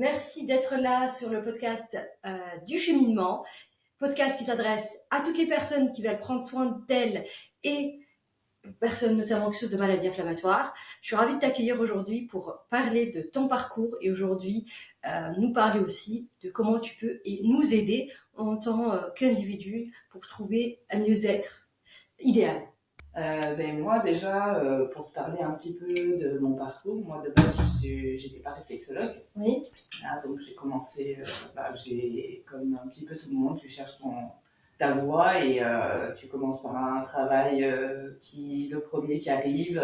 Merci d'être là sur le podcast du cheminement, podcast qui s'adresse à toutes les personnes qui veulent prendre soin d'elles et personnes notamment qui souffrent de maladies inflammatoires. Je suis ravie de t'accueillir aujourd'hui pour parler de ton parcours et aujourd'hui nous parler aussi de comment tu peux nous aider en tant qu'individu pour trouver un mieux-être idéal. Moi déjà, pour te parler un petit peu de mon parcours, moi de base j'étais pas réflexologue. Oui. Donc j'ai commencé, comme un petit peu tout le monde, tu cherches ta voie et tu commences par un travail le premier qui arrive,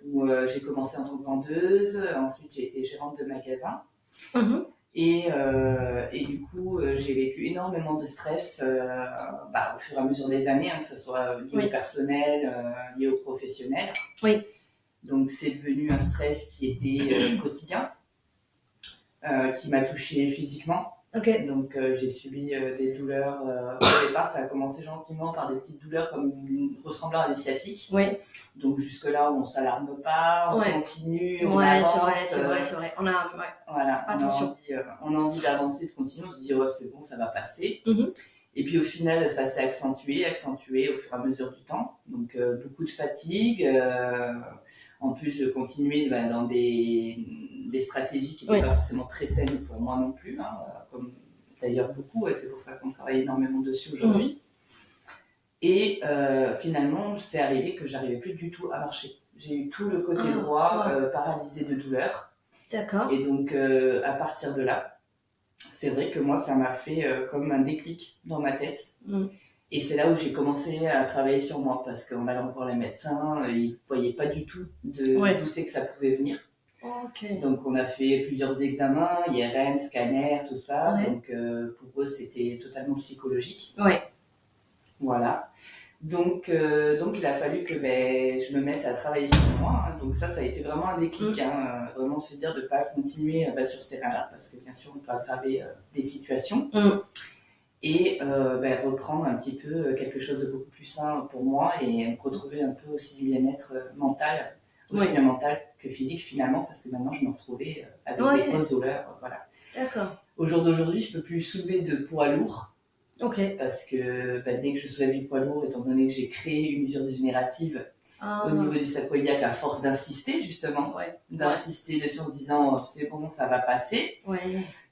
où j'ai commencé en tant que vendeuse, ensuite j'ai été gérante de magasin. Et du coup, j'ai vécu énormément de stress au fur et à mesure des années, que ce soit lié au personnel, lié au professionnel. Oui. Donc, c'est devenu un stress qui était quotidien, qui m'a touchée physiquement. Okay. Donc, j'ai subi des douleurs. Au départ, ça a commencé gentiment par des petites douleurs ressemblant à des sciatiques. Oui. Donc, jusque-là, on ne s'alarme pas, on continue, on avance. C'est vrai. Voilà, attention. On a envie d'avancer, de continuer. On se dit, c'est bon, ça va passer. Mm-hmm. Et puis, au final, ça s'est accentué au fur et à mesure du temps. Donc, beaucoup de fatigue. En plus, je continuais dans des stratégies qui n'étaient pas forcément très saines pour moi non plus, comme d'ailleurs beaucoup, et c'est pour ça qu'on travaille énormément dessus aujourd'hui. Et finalement, c'est arrivé que j'arrivais plus du tout à marcher. J'ai eu tout le côté droit paralysé de douleur. D'accord. Et donc, à partir de là, c'est vrai que moi, ça m'a fait comme un déclic dans ma tête. Et c'est là où j'ai commencé à travailler sur moi, parce qu'en allant voir les médecins, ils ne voyaient pas du tout d'où c'est que ça pouvait venir. Okay. Donc, on a fait plusieurs examens, IRM, scanner, tout ça. Ouais. Donc, pour eux, c'était totalement psychologique. Ouais. Voilà. Donc, il a fallu que je me mette à travailler sur moi. Donc, ça a été vraiment un déclic. Vraiment se dire de ne pas continuer sur ce terrain-là, parce que bien sûr, on peut aggraver des situations. Et reprendre un petit peu quelque chose de beaucoup plus sain pour moi et me retrouver un peu aussi du bien-être mental, aussi bien mental que physique finalement, parce que maintenant je me retrouvais avec des grosses douleurs. Voilà. D'accord. Au jour d'aujourd'hui, je ne peux plus soulever de poids lourd. Okay. Parce que dès que je soulève du poids lourd, étant donné que j'ai créé une usure dégénérative au niveau du sacro-iliaque à force d'insister justement, d'insister dessus en se disant c'est bon, ça va passer.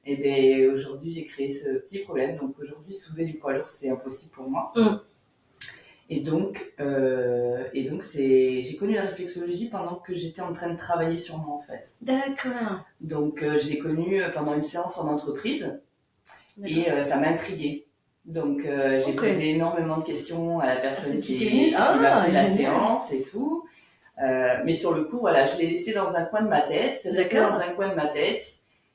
Et aujourd'hui, j'ai créé ce petit problème. Donc aujourd'hui, soulever du poids lourd, c'est impossible pour moi. Et donc j'ai connu la réflexologie pendant que j'étais en train de travailler sur moi en fait. D'accord. Donc je l'ai connue pendant une séance en entreprise et ça m'a intriguée. Donc j'ai posé énormément de questions à la personne qui m'a fait la séance et tout. Mais sur le coup, voilà, je l'ai laissé dans un coin de ma tête. C'est resté dans un coin de ma tête.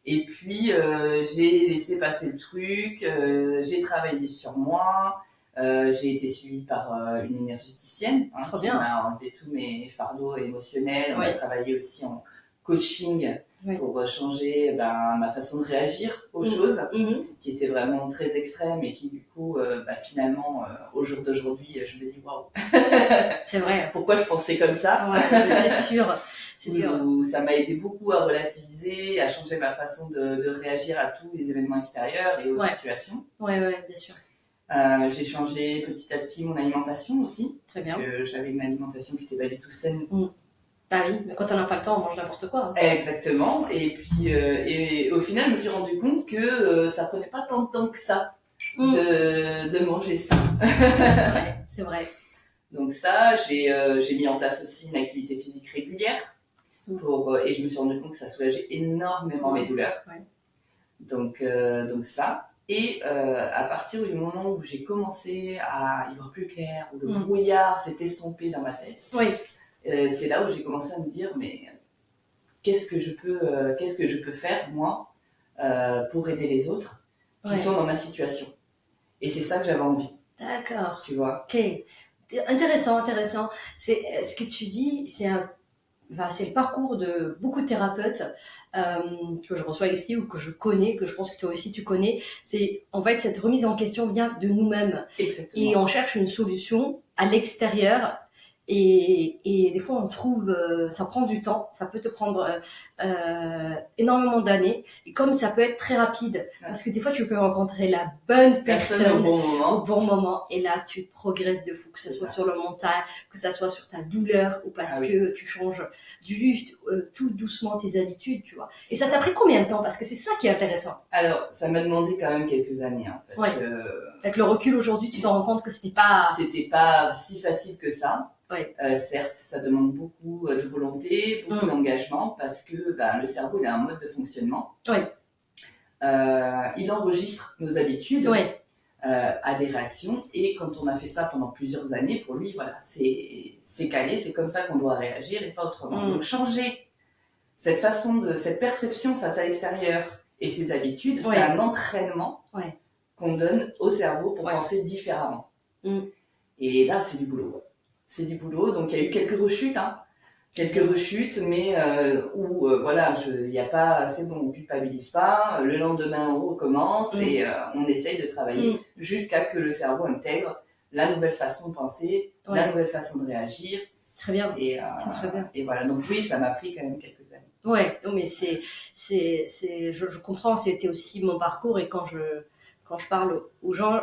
Et puis j'ai laissé passer le truc. J'ai travaillé sur moi. J'ai été suivie par une énergéticienne qui m'a enlevé tous mes fardeaux émotionnels. On a travaillé aussi en coaching pour changer ma façon de réagir aux choses, qui était vraiment très extrême et qui du coup, finalement, au jour d'aujourd'hui, je me dis waouh. C'est vrai. Pourquoi je pensais comme ça? C'est sûr. C'est sûr. Ça m'a aidé beaucoup à relativiser, à changer ma façon de réagir à tous les événements extérieurs et aux situations. Ouais, bien sûr. J'ai changé petit à petit mon alimentation aussi. Très bien. Parce que j'avais une alimentation qui n'était pas du tout saine. Bah oui, mais quand on n'a pas le temps, on mange n'importe quoi. Exactement. Et puis, et au final, je me suis rendu compte que ça prenait pas tant de temps que ça de manger ça. C'est vrai. Donc ça, j'ai mis en place aussi une activité physique régulière. Et je me suis rendu compte que ça soulageait énormément mes douleurs. Donc ça. Et à partir du moment où j'ai commencé à y voir plus clair, où le brouillard s'est estompé dans ma tête, c'est là où j'ai commencé à me dire, mais qu'est-ce que je peux faire, moi, pour aider les autres qui sont dans ma situation. Et c'est ça que j'avais envie. D'accord. Tu vois. Ok. Intéressant. C'est ce que tu dis, c'est le parcours de beaucoup de thérapeutes que je reçois ici ou que je connais, que je pense que toi aussi tu connais. C'est en fait cette remise en question vient de nous-mêmes. Exactement. Et on cherche une solution à l'extérieur Et des fois, on trouve, ça prend du temps, ça peut te prendre énormément d'années. Et comme ça peut être très rapide, parce que des fois, tu peux rencontrer la bonne personne au bon moment. Et là, tu progresses de fou, que ce soit sur le mental, que ce soit sur ta douleur, ou parce que tu changes juste tout doucement tes habitudes, tu vois. Et ça t'a pris combien de temps? Parce que c'est ça qui est intéressant. Alors, ça m'a demandé quand même quelques années. Hein, parce que... Avec le recul aujourd'hui, tu te rends compte que c'était pas si facile que ça. Certes, ça demande beaucoup de volonté, beaucoup d'engagement, parce que le cerveau, il a un mode de fonctionnement. Il enregistre nos habitudes à des réactions, et quand on a fait ça pendant plusieurs années, pour lui, voilà, c'est calé, c'est comme ça qu'on doit réagir et pas autrement. Donc changer cette perception face à l'extérieur et ses habitudes, c'est un entraînement qu'on donne au cerveau pour penser différemment. Et là, c'est du boulot. C'est du boulot, donc il y a eu quelques rechutes, mais voilà, il y a pas, c'est bon, on culpabilise pas, le lendemain on recommence et on essaye de travailler jusqu'à que le cerveau intègre la nouvelle façon de penser, la nouvelle façon de réagir. Très bien, c'est très bien. Et voilà, donc oui, ça m'a pris quand même quelques années. Ouais, non mais je comprends, c'était aussi mon parcours, et quand je parle aux gens,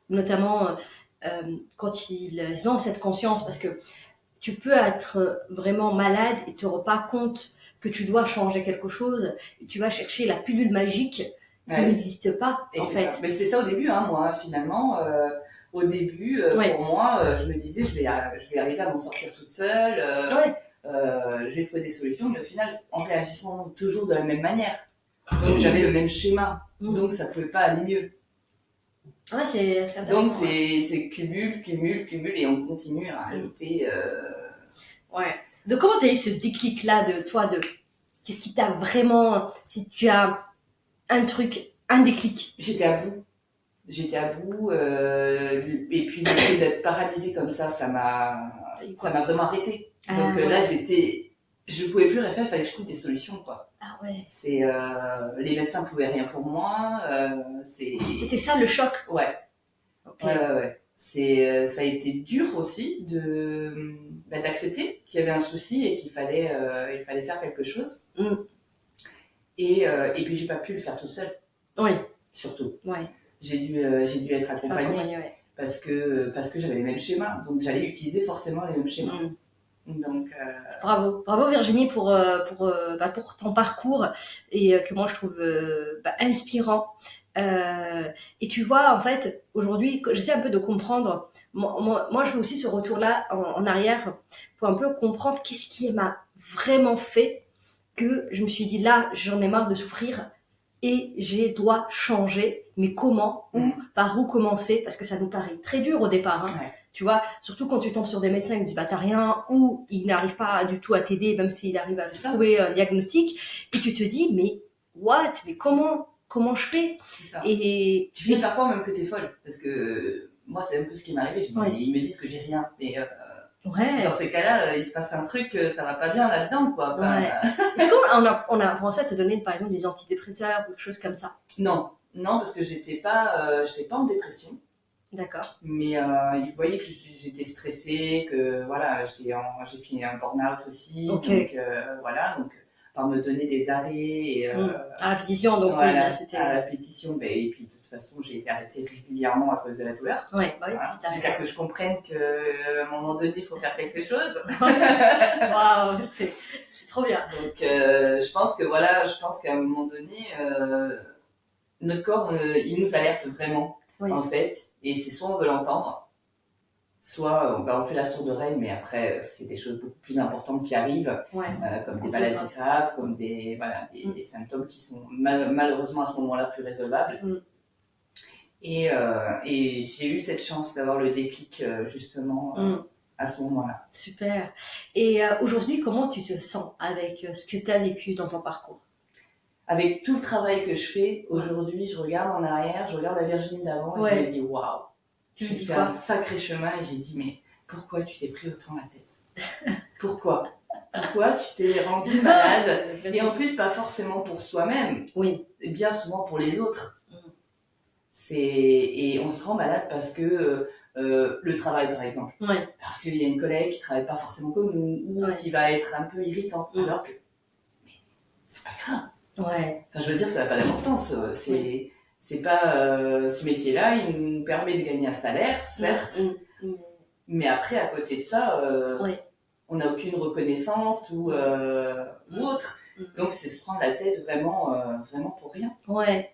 notamment quand ils ont cette conscience, parce que tu peux être vraiment malade et te rends pas compte que tu dois changer quelque chose, et tu vas chercher la pilule magique qui n'existe pas, en fait. Mais c'était ça au début, hein, moi, finalement. Au début, pour moi, je me disais, je vais arriver à m'en sortir toute seule, je vais trouver des solutions, mais au final, en réagissant toujours de la même manière. Donc j'avais le même schéma, donc ça pouvait pas aller mieux. Ouais, c'est intéressant. Donc c'est cumul, et on continue à rajouter. Donc comment tu as eu ce déclic-là de toi, qu'est-ce qui t'a vraiment, si tu as un déclic? J'étais à bout, et puis le fait d'être paralysée comme ça m'a vraiment arrêtée. Donc là, je pouvais plus rien faire, il fallait que je trouve des solutions, quoi. Ah ouais. Les médecins pouvaient rien pour moi. C'était ça le choc. Ouais. Okay. Ouais. Ça a été dur aussi d'accepter qu'il y avait un souci et qu'il fallait faire quelque chose. Et puis j'ai pas pu le faire toute seule. Oui. Surtout. Ouais. J'ai dû être accompagnée parce que j'avais les mêmes schémas, donc j'allais utiliser forcément les mêmes schémas. Donc bravo Virginie pour ton parcours, et que moi je trouve inspirant. Et tu vois, en fait, aujourd'hui, j'essaie un peu de comprendre. Moi, je fais aussi ce retour-là en arrière pour un peu comprendre qu'est-ce qui m'a vraiment fait que je me suis dit, là, j'en ai marre de souffrir et je dois changer. Mais comment, par où commencer? Parce que ça nous paraît très dur au départ. Hein. Ouais. Tu vois, surtout quand tu tombes sur des médecins qui disent bah t'as rien, ou ils n'arrivent pas du tout à t'aider, même s'ils arrivent à trouver un diagnostic, et tu te dis mais comment je fais? C'est ça. Et tu finis parfois même que t'es folle, parce que moi c'est un peu ce qui m'est arrivé. Ils me disent que j'ai rien, mais dans ces cas-là, il se passe un truc, ça va pas bien là-dedans, quoi. Est-ce qu'on a pensé à te donner par exemple des antidépresseurs ou quelque chose comme ça? Non, parce que j'étais pas en dépression. D'accord. Mais ils voyaient que j'étais stressée, que voilà, j'ai fini un burn-out aussi. Okay. Donc voilà, donc par me donner des arrêts et à répétition, donc voilà, oui, là c'était à répétition, et puis de toute façon j'ai été arrêtée régulièrement à cause de la douleur. Ouais, voilà. Jusqu'à que je comprenne qu'à un moment donné il faut faire quelque chose. Waouh, c'est trop bien. Donc je pense qu'à un moment donné notre corps il nous alerte vraiment. Oui. En fait, et c'est soit on veut l'entendre, soit on fait la sourde oreille, mais après c'est des choses beaucoup plus importantes qui arrivent, comme des maladies graves, comme des symptômes qui sont malheureusement à ce moment-là plus résolvables. Et j'ai eu cette chance d'avoir le déclic justement à ce moment-là. Super. Et aujourd'hui, comment tu te sens avec ce que tu as vécu dans ton parcours? Avec tout le travail que je fais, aujourd'hui, je regarde en arrière, je regarde la Virginie d'avant et je me dis waouh, j'ai fait un sacré chemin, et j'ai dit mais pourquoi tu t'es pris autant la tête? Pourquoi tu t'es rendue malade? Et en plus, pas forcément pour soi-même, et bien souvent pour les autres. Et on se rend malade parce que le travail, par exemple. Ouais. Parce qu'il y a une collègue qui travaille pas forcément comme nous, ou qui va être un peu irritante. Alors que, mais c'est pas grave. Ouais. Enfin, je veux dire, ça n'a pas d'importance. C'est pas ce métier-là, il nous permet de gagner un salaire, certes, mais après, à côté de ça, on n'a aucune reconnaissance ou autre. Donc, c'est se prendre la tête vraiment pour rien. Ouais,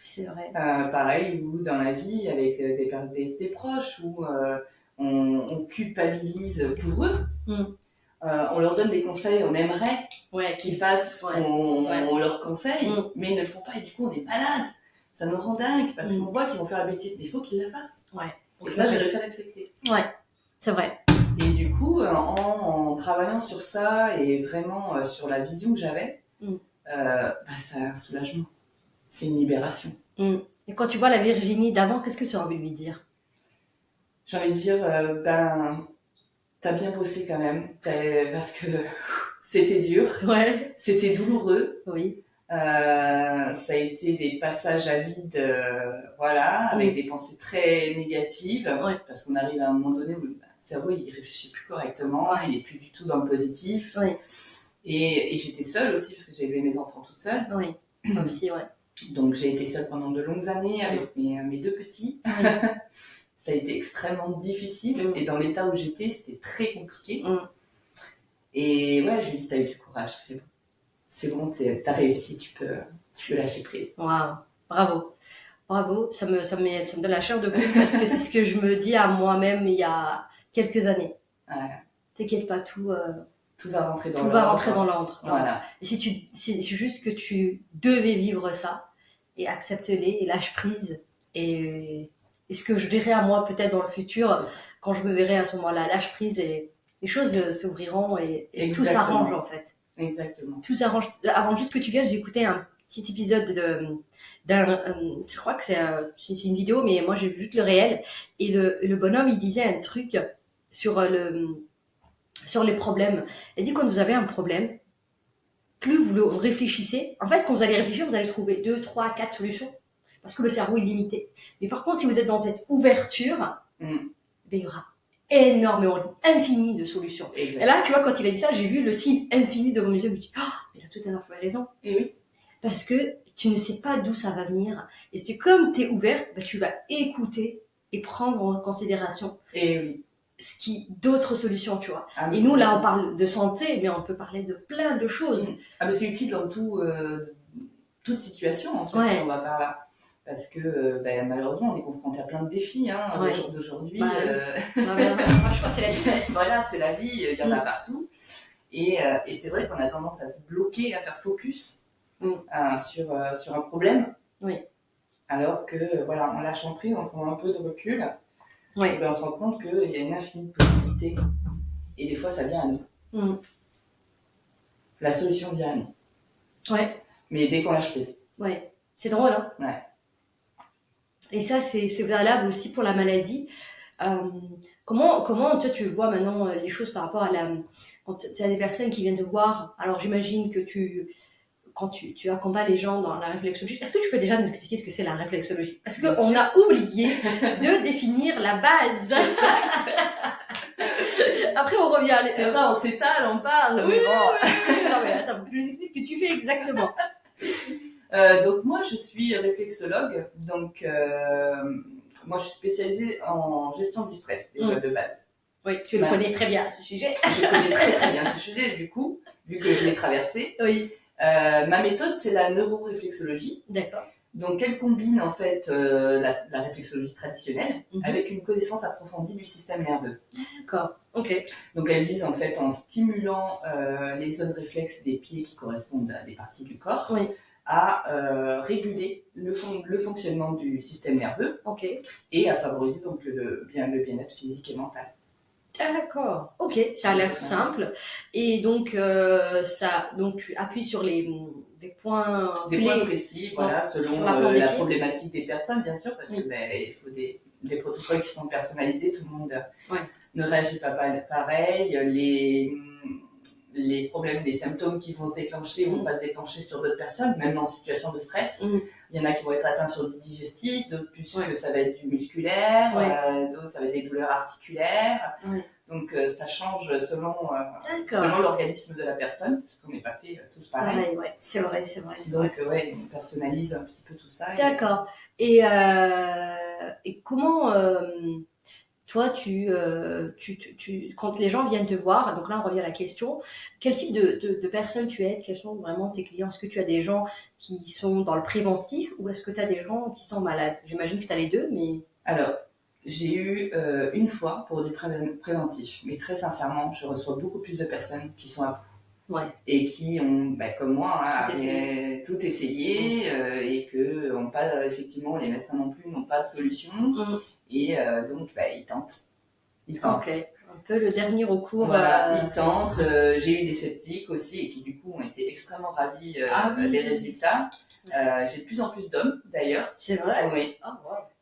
c'est vrai. Pareil, ou dans la vie, avec des proches, où on culpabilise pour eux. On leur donne des conseils, on aimerait qu'ils fassent on leur conseille, mais ils ne le font pas et du coup on est malade. Ça nous rend dingue parce qu'on voit qu'ils vont faire la bêtise, mais il faut qu'ils la fassent. Et ça, j'ai réussi à l'accepter. Ouais, c'est vrai. Et du coup, en travaillant sur ça et vraiment sur la vision que j'avais, c'est un soulagement. C'est une libération. Et quand tu vois la Virginie d'avant, qu'est-ce que tu as envie de lui dire? J'ai envie de dire, t'as bien bossé quand même, parce que c'était dur, c'était douloureux. Oui. Ça a été des passages à vide, avec des pensées très négatives, parce qu'on arrive à un moment donné où le cerveau il réfléchit plus correctement, il est plus du tout dans le positif. Et j'étais seule aussi, parce que j'ai élevé mes enfants toute seule. Oui, moi aussi, Donc j'ai été seule pendant de longues années avec mes deux petits. Ça a été extrêmement difficile et dans l'état où j'étais, c'était très compliqué. Et je lui dis, t'as eu du courage, c'est bon, t'as réussi, tu peux lâcher prise. Waouh, bravo, ça me donne la chair de poule parce que c'est ce que je me dis à moi-même il y a quelques années. T'inquiète pas, tout va rentrer dans l'ordre. Voilà. Et c'est juste que tu devais vivre ça et accepte-les et lâche prise et ce que je dirais à moi peut-être dans le futur quand je me verrai à ce moment-là, lâche prise et les choses s'ouvriront et tout s'arrange en fait. Exactement. Tout s'arrange. Avant juste que tu viennes, j'ai écouté un petit épisode je crois que c'est une vidéo, mais moi j'ai vu juste le réel et le bonhomme il disait un truc sur les problèmes. Il dit quand vous avez un problème, plus vous le réfléchissez, en fait quand vous allez réfléchir, vous allez trouver 2, 3, 4 solutions parce que le cerveau est limité. Mais par contre, si vous êtes dans cette ouverture, il y aura énormément, infini de solutions. Exactement. Et là, tu vois, quand il a dit ça, j'ai vu le signe infini devant mes yeux. Je me dis, il a tout à fait raison. Et oui. Parce que tu ne sais pas d'où ça va venir. Et comme tu es ouverte, tu vas écouter et prendre en considération. Et oui. D'autres solutions, tu vois. Et nous, là, on parle de santé, mais on peut parler de plein de choses. Mais c'est utile dans toute situation, en fait, si on va par là. Parce que malheureusement, on est confronté à plein de défis au jour d'aujourd'hui. Franchement, c'est la vie. Voilà, c'est la vie, il y en a partout. Et c'est vrai qu'on a tendance à se bloquer, à faire focus sur un problème. Alors que, en lâchant prise, en prenant un peu de recul, on se rend compte qu'il y a une infinie de possibilités. Et des fois, ça vient à nous. La solution vient à nous. Mais dès qu'on lâche prise. C'est drôle, hein. Et ça, c'est valable aussi pour la maladie. Comment toi, tu vois maintenant les choses par rapport à quand tu as des personnes qui viennent te voir, alors j'imagine que quand tu accompagnes les gens dans la réflexologie, est-ce que tu peux déjà nous expliquer ce que c'est la réflexologie? Parce qu'on a oublié de définir la base. Après, on revient. C'est vrai, on s'étale, on parle, mais bon. Non, mais attends, je nous explique ce que tu fais exactement. Donc moi je suis réflexologue, donc moi je suis spécialisée en gestion du stress déjà de base. Oui, tu le connais très bien ce sujet. Je connais très bien ce sujet du coup, vu que je l'ai traversé. Oui. Ma méthode c'est la neuroréflexologie. D'accord. Donc elle combine en fait la réflexologie traditionnelle avec une connaissance approfondie du système nerveux. D'accord, ok. Donc elle vise en fait en stimulant les zones réflexes des pieds qui correspondent à des parties du corps. À réguler le fonctionnement du système nerveux et à favoriser donc le bien-être physique et mental. D'accord, ok, ça a l'air simple. Et donc, donc tu appuies sur des points points précis, selon la problématique des personnes, bien sûr, parce que il faut des protocoles qui sont personnalisés, tout le monde ne réagit pas pareil. les problèmes, des symptômes qui vont se déclencher vont pas se déclencher sur d'autres personnes, même en situation de stress. Il y en a qui vont être atteints sur du digestif, d'autres plus que ça va être du musculaire, d'autres ça va être des douleurs articulaires. Donc ça change selon l'organisme de la personne, parce qu'on n'est pas fait tous pareil. C'est vrai. Donc on personnalise un petit peu tout ça. D'accord. Et comment toi, quand les gens viennent te voir, donc là on revient à la question, quel type de personnes tu aides? Quels sont vraiment tes clients? Est-ce que tu as des gens qui sont dans le préventif ou est-ce que tu as des gens qui sont malades? J'imagine que tu as les deux, mais... Alors, j'ai eu une fois pour du préventif, mais très sincèrement, je reçois beaucoup plus de personnes qui sont à bout. Et qui ont, comme moi, tout essayé et que effectivement, les médecins non plus n'ont pas de solution. Et donc, ils tentent. Ok, un peu le dernier recours. Voilà, ils tentent. J'ai eu des sceptiques aussi et qui, du coup, ont été extrêmement ravis des résultats. J'ai de plus en plus d'hommes, d'ailleurs. C'est vrai? Oui.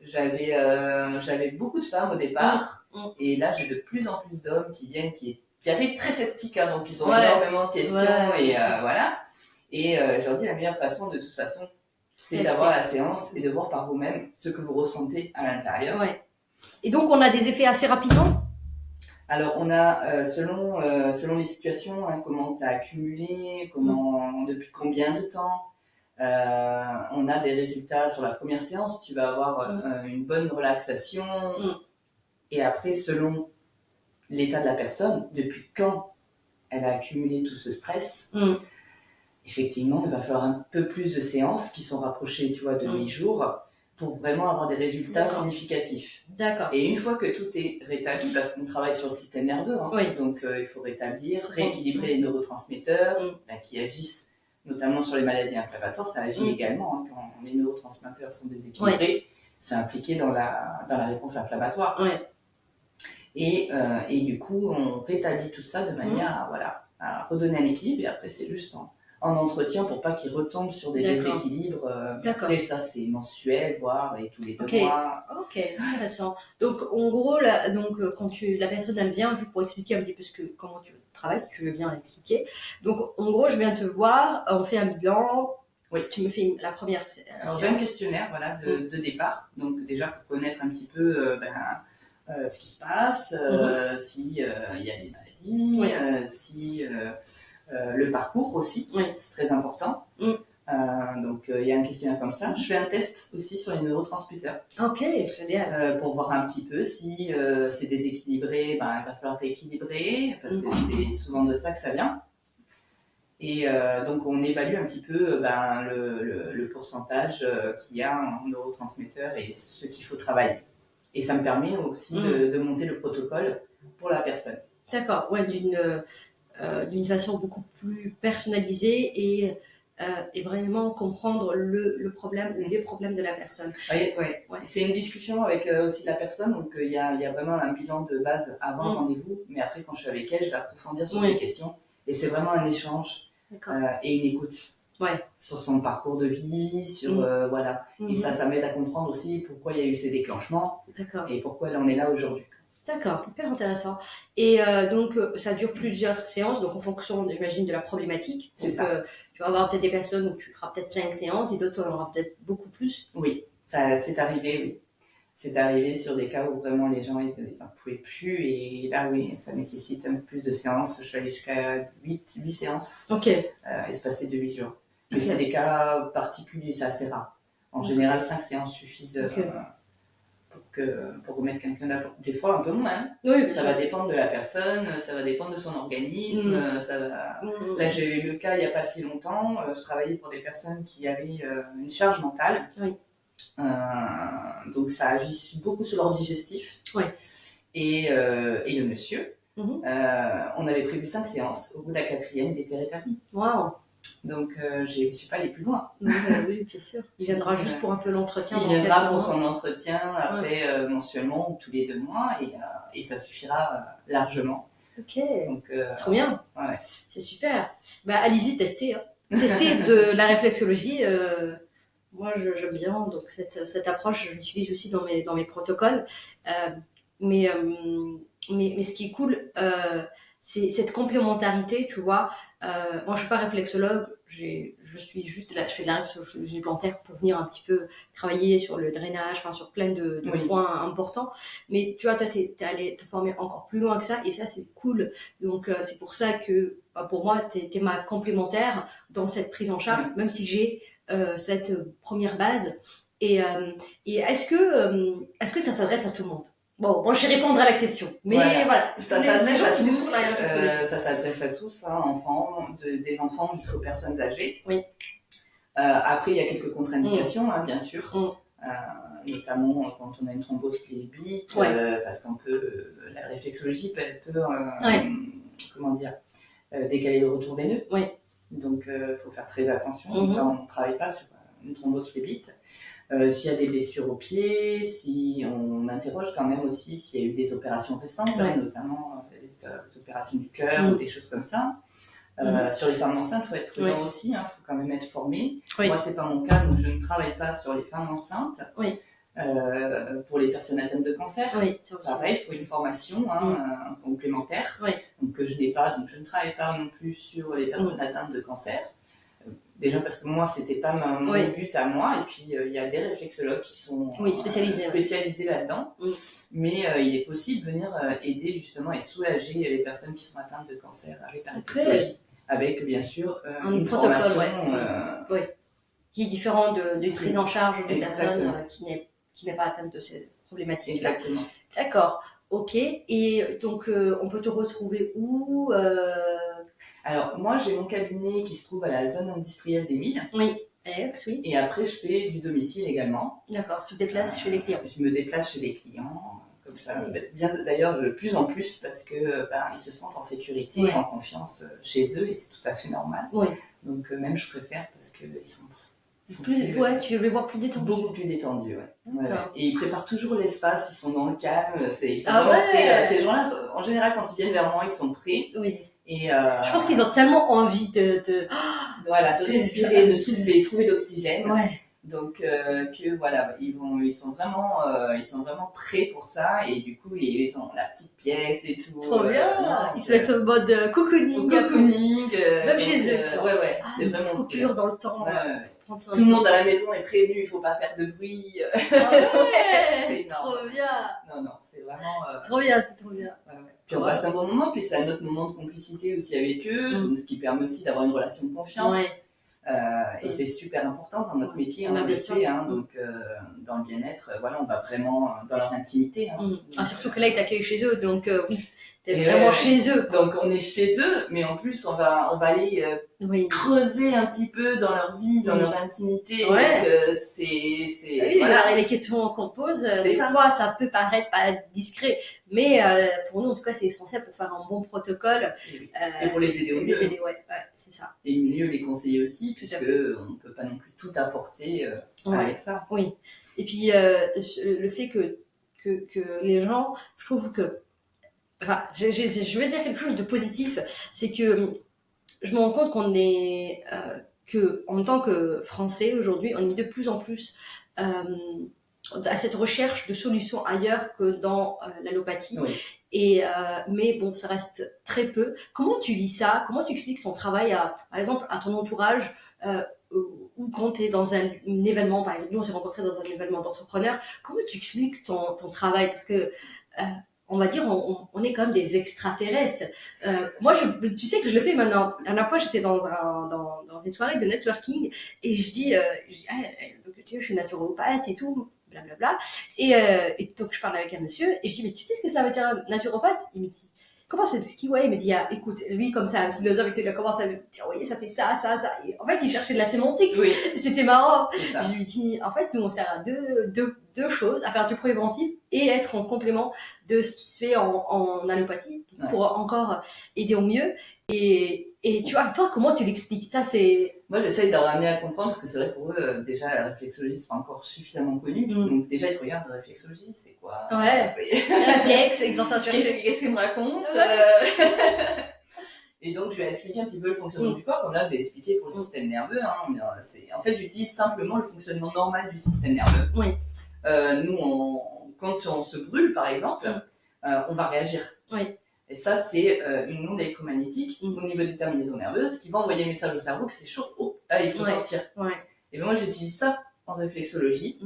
J'avais beaucoup de femmes au départ. Et là, j'ai de plus en plus d'hommes qui viennent, qui arrivent très sceptiques, hein, donc ils ont énormément de questions et voilà. Et je leur dis la meilleure façon, de toute façon, c'est d'avoir la séance et de voir par vous-même ce que vous ressentez à l'intérieur. Et donc on a des effets assez rapidement? Alors on a selon les situations, hein, comment tu as accumulé, depuis combien de temps. On a des résultats sur la première séance, tu vas avoir une bonne relaxation. Et après, selon l'état de la personne, depuis quand elle a accumulé tout ce stress, effectivement, il va falloir un peu plus de séances qui sont rapprochées, tu vois, de 8 jours pour vraiment avoir des résultats significatifs. D'accord. Et une fois que tout est rétabli, parce qu'on travaille sur le système nerveux, donc il faut rééquilibrer les neurotransmetteurs qui agissent notamment sur les maladies inflammatoires, ça agit également quand les neurotransmetteurs sont déséquilibrés, c'est impliqué dans la réponse inflammatoire. Et du coup, on rétablit tout ça de manière à redonner un équilibre. Et après, c'est juste en entretien pour pas qu'ils retombent sur des déséquilibres. Après, ça, c'est mensuel, voire et tous les 2 mois. Ok, intéressant. Donc, en gros, quand la personne elle vient, juste pour expliquer un petit peu comment tu travailles, si tu veux bien expliquer. Donc, en gros, je viens te voir, on fait un bilan. Oui, tu me fais la première. Alors, j'ai un questionnaire de départ. Donc, déjà, pour connaître un petit peu ce qui se passe, s'il y a des maladies, si le parcours aussi, c'est très important. Donc il y a un questionnaire comme ça. Je fais un test aussi sur les neurotransmetteurs. Ok, génial. Pour voir un petit peu si c'est déséquilibré, il va falloir rééquilibrer, parce que c'est souvent de ça que ça vient. Et donc on évalue un petit peu le pourcentage qu'il y a en neurotransmetteurs et ce qu'il faut travailler. Et ça me permet aussi de monter le protocole pour la personne. D'accord, d'une façon beaucoup plus personnalisée et vraiment comprendre le problème ou les problèmes de la personne. Oui. C'est une discussion avec aussi la personne, donc il y a vraiment un bilan de base avant le rendez-vous, mais après quand je suis avec elle, je vais approfondir sur ces questions. Et c'est vraiment un échange et une écoute sur son parcours de vie, sur voilà. Et ça m'aide à comprendre aussi pourquoi il y a eu ces déclenchements et pourquoi elle en est là aujourd'hui. D'accord, hyper intéressant. Et donc, ça dure plusieurs séances, donc en fonction, j'imagine, de la problématique. C'est ça. Tu vas avoir peut-être des personnes où tu feras peut-être 5 séances et d'autres, tu en auras peut-être beaucoup plus. Oui, ça c'est arrivé, oui. C'est arrivé sur des cas où vraiment les gens ils n'en pouvaient plus et là, oui, ça nécessite un peu plus de séances. Je suis allée jusqu'à 8 séances espacées de 8 jours. Mais c'est des cas particuliers, c'est assez rare. En général, 5 séances suffisent pour remettre quelqu'un d'abord. Des fois, un peu moins. Oui, ça va dépendre de la personne, ça va dépendre de son organisme. Là, j'ai eu le cas il n'y a pas si longtemps. Je travaillais pour des personnes qui avaient une charge mentale. Donc, ça agit beaucoup sur leur digestif. Et le monsieur, on avait prévu 5 séances. Au bout de la 4e, il était rétabli. Waouh! Donc, je ne suis pas allée plus loin. Oui, bien sûr. Il viendra juste pour un peu l'entretien. Il viendra pour son entretien, après mensuellement ou tous les 2 mois, et ça suffira largement. Ok, donc, trop bien. C'est super. Allez-y, testez. Testez de la réflexologie. Moi, j'aime bien donc cette approche. Je l'utilise aussi dans mes protocoles. Mais ce qui est cool, cette complémentarité, tu vois. Moi, je suis pas réflexologue, je suis juste là, je fais de la réflexologie plantaire pour venir un petit peu travailler sur le drainage, enfin sur plein de points importants. Mais tu vois, toi, t'es allé te former encore plus loin que ça, et ça, c'est cool. Donc, c'est pour ça que, pour moi, t'es ma complémentaire dans cette prise en charge, même si j'ai cette première base. Et est-ce que ça s'adresse à tout le monde? Bon, moi je vais répondre à la question, mais voilà. Ça s'adresse à tous, ça s'adresse à tous, hein, enfants, des enfants jusqu'aux personnes âgées. Oui. Après, il y a quelques contre-indications, hein, bien sûr, notamment quand on a une thrombose plébique, parce qu'on peut, la réflexologie peut comment dire, décaler le retour veineux. Oui. Donc, faut faire très attention. Comme ça, on ne travaille pas sur une thrombose phlébite. S'il y a des blessures au pied, si on interroge quand même aussi s'il y a eu des opérations récentes, notamment des opérations du cœur ou des choses comme ça. Sur les femmes enceintes, il faut être prudent aussi, il faut quand même être formé. Moi, c'est pas mon cas, donc je ne travaille pas sur les femmes enceintes. Pour les personnes atteintes de cancer, pareil, il faut une formation complémentaire, donc que je n'ai pas, donc je ne travaille pas non plus sur les personnes atteintes de cancer. Déjà parce que moi, c'était pas mon but à moi, et puis il y a des réflexologues qui sont spécialisés là-dedans, mais il est possible de venir aider justement et soulager les personnes qui sont atteintes de cancer avec la réflexologie, avec bien sûr une formation qui est différent d'une prise en charge d'une personne qui n'est pas atteinte de ces problématiques. Exactement. D'accord, ok. Et donc, on peut te retrouver où Alors, moi, j'ai mon cabinet qui se trouve à la zone industrielle des Milles. Oui. Et après, je fais du domicile également. D'accord, tu te déplaces chez les clients. Je me déplace chez les clients, comme ça. Bien, d'ailleurs, de plus en plus, parce que ils se sentent en sécurité, en confiance chez eux, et c'est tout à fait normal. Donc, même je préfère parce qu'ils sont plus, tu veux les voir plus détendus. Beaucoup plus détendus, Et ils préparent toujours l'espace, ils sont dans le calme, ils sont vraiment prêts. Ces gens-là, en général, quand ils viennent vers moi, ils sont prêts. Oui. Et je pense qu'ils ont tellement envie de respirer, de souffler, trouver l'oxygène. Donc ils sont vraiment prêts pour ça, et du coup ils ont la petite pièce et tout. Trop bien. Ils se mettent en mode cocooning, même chez eux. C'est vraiment une coupure dans le temps. Tout le monde à la maison est prévenu, il faut pas faire de bruit. C'est énorme. Trop bien. Non, c'est vraiment. C'est trop bien. Puis on passe un bon moment, puis c'est un autre moment de complicité aussi avec eux, donc ce qui permet aussi d'avoir une relation de confiance. Et c'est super important dans notre métier, on le sait, donc dans le bien-être, on va vraiment dans leur intimité. Surtout que là, ils t'accueillent chez eux, donc t'es vraiment chez eux. Donc on est chez eux, mais en plus on va aller creuser un petit peu dans leur vie, dans leur intimité. Donc, les questions qu'on pose, ça peut paraître pas discret, mais pour nous en tout cas c'est essentiel pour faire un bon protocole. Et pour les aider au mieux. C'est ça. Et mieux les conseiller aussi, puisque on ne peut pas non plus tout apporter avec ça. Oui. Et puis le fait que les gens, je trouve que je vais dire quelque chose de positif, c'est que je me rends compte qu'on est que en tant que Français aujourd'hui, on est de plus en plus à cette recherche de solutions ailleurs que dans l'allopathie. Mais bon, ça reste très peu. Comment tu vis ça? Comment tu expliques ton travail par exemple à ton entourage, ou quand tu es dans un événement, par exemple, nous on s'est rencontrés dans un événement d'entrepreneurs, comment tu expliques ton travail? Parce que on va dire, on est quand même des extraterrestres. Moi, tu sais que je le fais maintenant. La dernière fois, j'étais dans une soirée de networking, et je dis donc, je suis naturopathe et tout, blablabla. Et donc, je parle avec un monsieur, et je dis, mais tu sais ce que ça veut dire naturopathe? Il me dit, comment c'est qui? Il me dit, écoute, lui, comme ça, un philosophe, il a commencé à me dire, oui, ça fait ça. Et en fait, il cherchait de la sémantique. C'était marrant. Je lui dis, en fait, nous, on sert à deux choses, à faire du préventif et être en complément de ce qui se fait en allopathie pour encore aider au mieux. Et tu vois, toi, comment tu l'expliques? Ça, c'est... Moi, j'essaye de leur amener à comprendre, parce que c'est vrai, pour eux, déjà, la réflexologie, c'est pas encore suffisamment connu. Donc, déjà, ils te regardent, la réflexologie, c'est quoi? Réflexe, qu'est-ce qu'ils me racontent? Et donc, je vais expliquer un petit peu le fonctionnement du corps, comme là, je l'ai expliqué pour le système nerveux. En fait, j'utilise simplement le fonctionnement normal du système nerveux. Nous, quand on se brûle, par exemple, on va réagir. Et ça, c'est une onde électromagnétique au niveau des terminaisons nerveuses qui va envoyer un message au cerveau que c'est chaud, oh, il faut sortir. Et bien moi, j'utilise ça en réflexologie.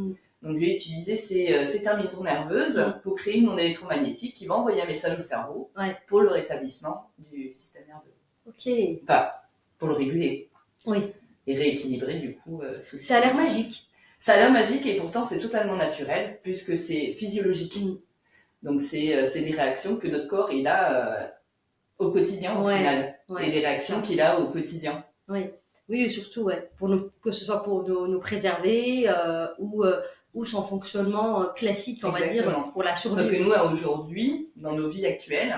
Donc, je vais utiliser ces terminaisons nerveuses pour créer une onde électromagnétique qui va envoyer un message au cerveau pour le rétablissement du système nerveux. Ok. Enfin, pour le réguler. Oui. Et rééquilibrer, du coup, tout ça. Ça a l'air magique. Ça a l'air magique et pourtant, c'est totalement naturel puisque c'est physiologique. Donc, c'est des réactions que notre corps, il a au quotidien, au final. Et des réactions qu'il a au quotidien. Oui, surtout, pour que ce soit pour nous préserver ou son fonctionnement classique, on va dire, pour la survie. Sauf que nous, aujourd'hui, dans nos vies actuelles,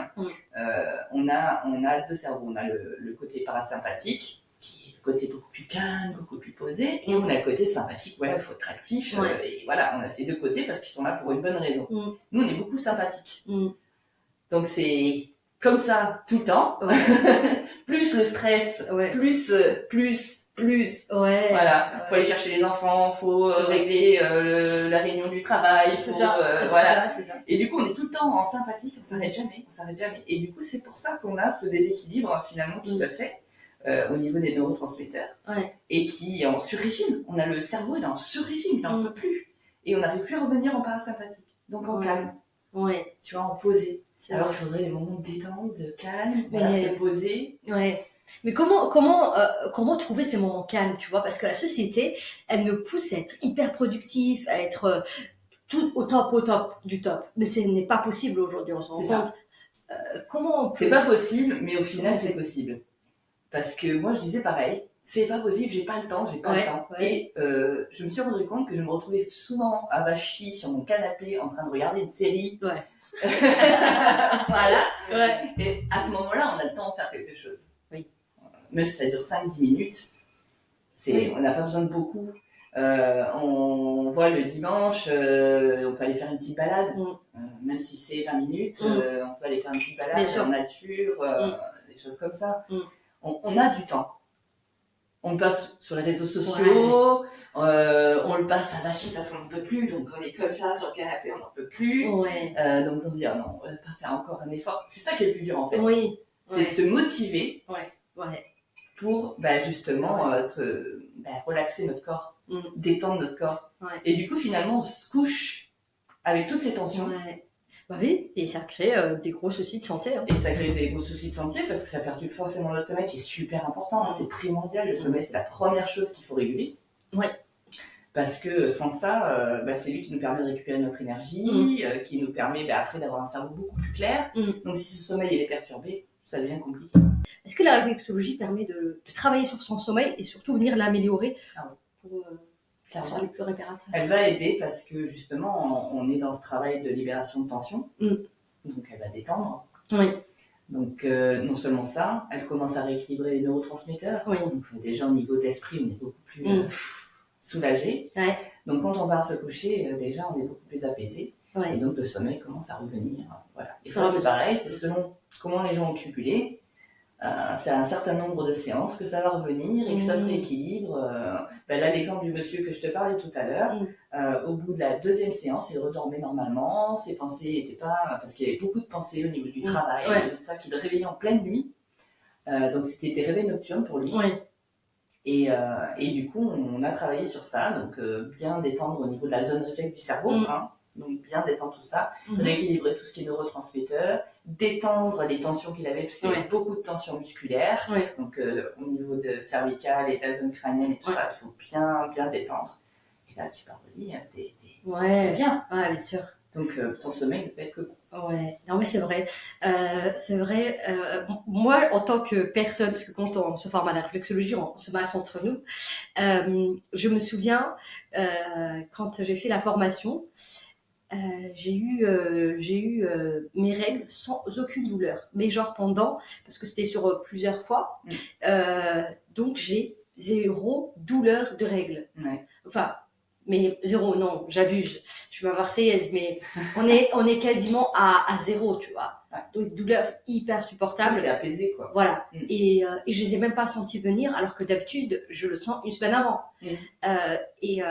on a deux cerveaux. On a le côté parasympathique, qui est le côté beaucoup plus calme, beaucoup plus posé, et on a le côté sympathique, il faut être actif, et voilà, on a ces deux côtés parce qu'ils sont là pour une bonne raison. Nous, on est beaucoup sympathique. Donc, c'est comme ça tout le temps. Plus le stress, plus. Voilà. Faut aller chercher les enfants, faut régler la réunion du travail. C'est ça. C'est ça. Et du coup, on est tout le temps en sympathique, on s'arrête jamais. Et du coup, c'est pour ça qu'on a ce déséquilibre finalement qui se fait au niveau des neurotransmetteurs et qui est en sur-régime. On a le cerveau, il est en sur-régime, il n'en peut plus. Et on n'arrive plus à revenir en parasympathique. Donc en calme. Tu vois, en posé. Alors il faudrait des moments de détente, de calme, se poser. Mais comment trouver ces moments calmes, tu vois? Parce que la société, elle nous pousse à être hyper productif, à être tout au top du top. Mais ce n'est pas possible aujourd'hui, on s'en rend compte. Comment on peut... C'est pas possible, mais au final, c'est possible. Parce que moi, je disais pareil, c'est pas possible, j'ai pas le temps. Et je me suis rendu compte que je me retrouvais souvent avachie sur mon canapé en train de regarder une série. Voilà. Et à ce moment-là, on a le temps de faire quelque chose. Même si ça dure 5-10 minutes, on n'a pas besoin de beaucoup. On voit le dimanche, on peut aller faire une petite balade, même si c'est 20 minutes, on peut aller faire une petite balade en nature, des choses comme ça. On a du temps. On le passe sur les réseaux sociaux, on le passe à vacher parce qu'on n'en peut plus, donc on est comme ça sur le canapé, on n'en peut plus. Donc on se dit, oh non, on va pas faire encore un effort. C'est ça qui est le plus dur en fait. C'est de se motiver pour justement relaxer notre corps, détendre notre corps. Et du coup, finalement, on se couche avec toutes ces tensions. Bah oui, et ça crée des gros soucis de santé. Et ça crée des gros soucis de santé parce que ça perturbe forcément notre sommeil qui est super important. C'est primordial. Le sommeil, c'est la première chose qu'il faut réguler. Parce que sans ça, c'est lui qui nous permet de récupérer notre énergie, qui nous permet après d'avoir un cerveau beaucoup plus clair. Donc si ce sommeil il est perturbé, ça devient compliqué. Est-ce que la réflexologie permet de travailler sur son sommeil et surtout venir l'améliorer pour le plus réparateur? Elle va aider parce que justement, on est dans ce travail de libération de tension. Donc elle va détendre. Donc non seulement ça, elle commence à rééquilibrer les neurotransmetteurs. Donc déjà au niveau de l'esprit, on est beaucoup plus soulagé. Donc quand on va se coucher, déjà on est beaucoup plus apaisé. Et donc le sommeil commence à revenir. Voilà. Et ça c'est pareil, c'est selon comment les gens ont cumulé. C'est un certain nombre de séances que ça va revenir et que ça se rééquilibre. Là, l'exemple du monsieur que je te parlais tout à l'heure, au bout de la deuxième séance, il redormait normalement. Ses pensées n'étaient pas... Parce qu'il y avait beaucoup de pensées au niveau du travail, ça qui le réveillait en pleine nuit. Donc, c'était des réveils nocturnes pour lui. Et du coup, on a travaillé sur ça. Donc, bien détendre au niveau de la zone réflexe du cerveau. Donc, bien détendre tout ça. Rééquilibrer tout ce qui est neurotransmetteur. Détendre les tensions qu'il avait, parce qu'il y avait beaucoup de tensions musculaires. Donc, au niveau de cervical et de la zone crânienne et tout ça, il faut bien détendre. Et là, tu pars de lit, t'es bien. Bien sûr. Donc, ton sommeil ne peut être que bon. Non mais c'est vrai. Moi, en tant que personne, parce que quand on se forme à la réflexologie, on se masse entre nous, je me souviens, quand j'ai fait la formation, j'ai eu mes règles sans aucune douleur, mais genre parce que c'était sur plusieurs fois, donc j'ai 0 douleur de règles. Enfin, Mais 0, non, j'abuse. Je suis ma Marseillaise, mais on est quasiment à 0, tu vois. Ouais. Donc, des douleurs hyper supportables. C'est apaisé, quoi. Voilà. Et je les ai même pas sentis venir, alors que d'habitude, je le sens une semaine avant. Et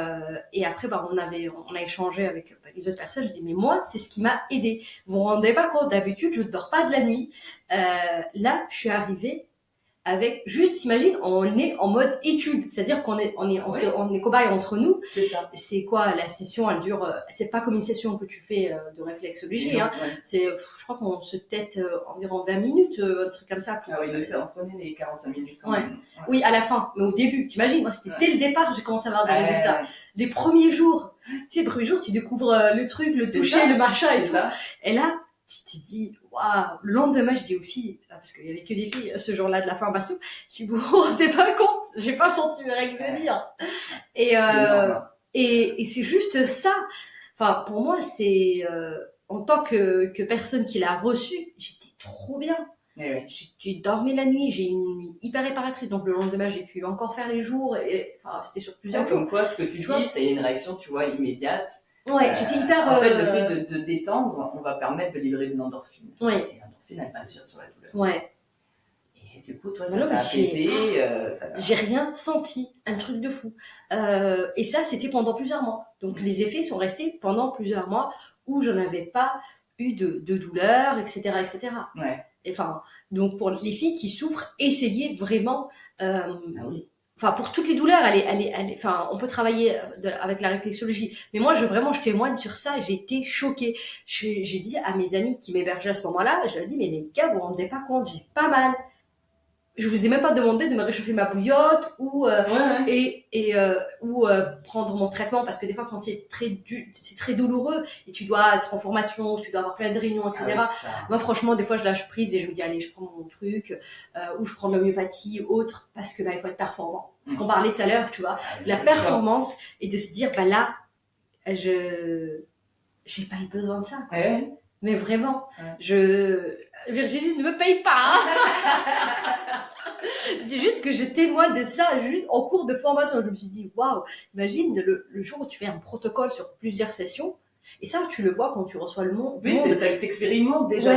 après, on a échangé avec les autres personnes. Je dis, mais moi, c'est ce qui m'a aidé. Vous vous rendez pas compte, d'habitude, je ne dors pas de la nuit. Là, je suis arrivée avec, juste, imagine, on est en mode étude. C'est-à-dire qu'on est cobayes entre nous. C'est ça. C'est quoi, la session, elle dure, c'est pas comme une session que tu fais de réflexologie, hein. C'est, je crois qu'on se teste environ 20 minutes, un truc comme ça. Ah oui, donc ça en prenait les 45 minutes quand même. Ouais. Oui, à la fin, mais au début, t'imagines, moi, c'était dès le départ, j'ai commencé à avoir des résultats. Les premiers jours, tu découvres le truc, le toucher, le machin et tout. Ça. Et là, tu t'es dit, waouh, le lendemain, je dis aux filles, parce qu'il y avait que des filles ce jour-là de la formation, je dis, vous vous rendez pas compte, j'ai pas senti mes règles venir. Et c'est juste ça. Enfin, pour moi, c'est, en tant que personne qui l'a reçu, j'étais trop bien. J'ai dormi la nuit, j'ai une nuit hyper réparatrice, donc le lendemain, j'ai pu encore faire les jours, enfin, c'était sur plusieurs jours. Comme quoi, ce que tu dis, c'est une réaction, tu vois, immédiate. Ouais, j'étais hyper. En fait, le fait de détendre, on va permettre de libérer de l'endorphine. Ouais. Et l'endorphine, elle va agir sur la douleur. Ouais. Et du coup, toi, ça t'a apaisé. J'ai rien senti, un truc de fou. Et ça, c'était pendant plusieurs mois. Donc, les effets sont restés pendant plusieurs mois où je n'avais pas eu de douleur, etc., etc. Ouais. Enfin, donc pour les filles qui souffrent, essayez vraiment. Ah oui. Enfin, pour toutes les douleurs, enfin, on peut travailler avec la réflexologie. Mais moi, je témoigne sur ça. J'ai été choquée. J'ai dit à mes amis qui m'hébergeaient à ce moment-là, je leur ai dit, mais les gars, vous vous rendez pas compte, j'ai pas mal. Je vous ai même pas demandé de me réchauffer ma bouillotte ou prendre mon traitement, parce que des fois quand c'est très douloureux et tu dois être en formation, tu dois avoir plein de réunions, etc. Moi franchement des fois je lâche prise et je me dis allez je prends mon truc ou je prends l'homéopathie autre, parce que il faut être performant. Ce qu'on parlait tout à l'heure, tu vois, de la performance et de se dire là j'ai pas eu besoin de ça. Ouais. Mais vraiment, Virginie ne me paye pas. Hein. C'est juste que je témoigne de ça juste en cours de formation. Je me suis dit, waouh, imagine le jour où tu fais un protocole sur plusieurs sessions. Et ça, tu le vois quand tu reçois le monde. Oui, t'expérimentes déjà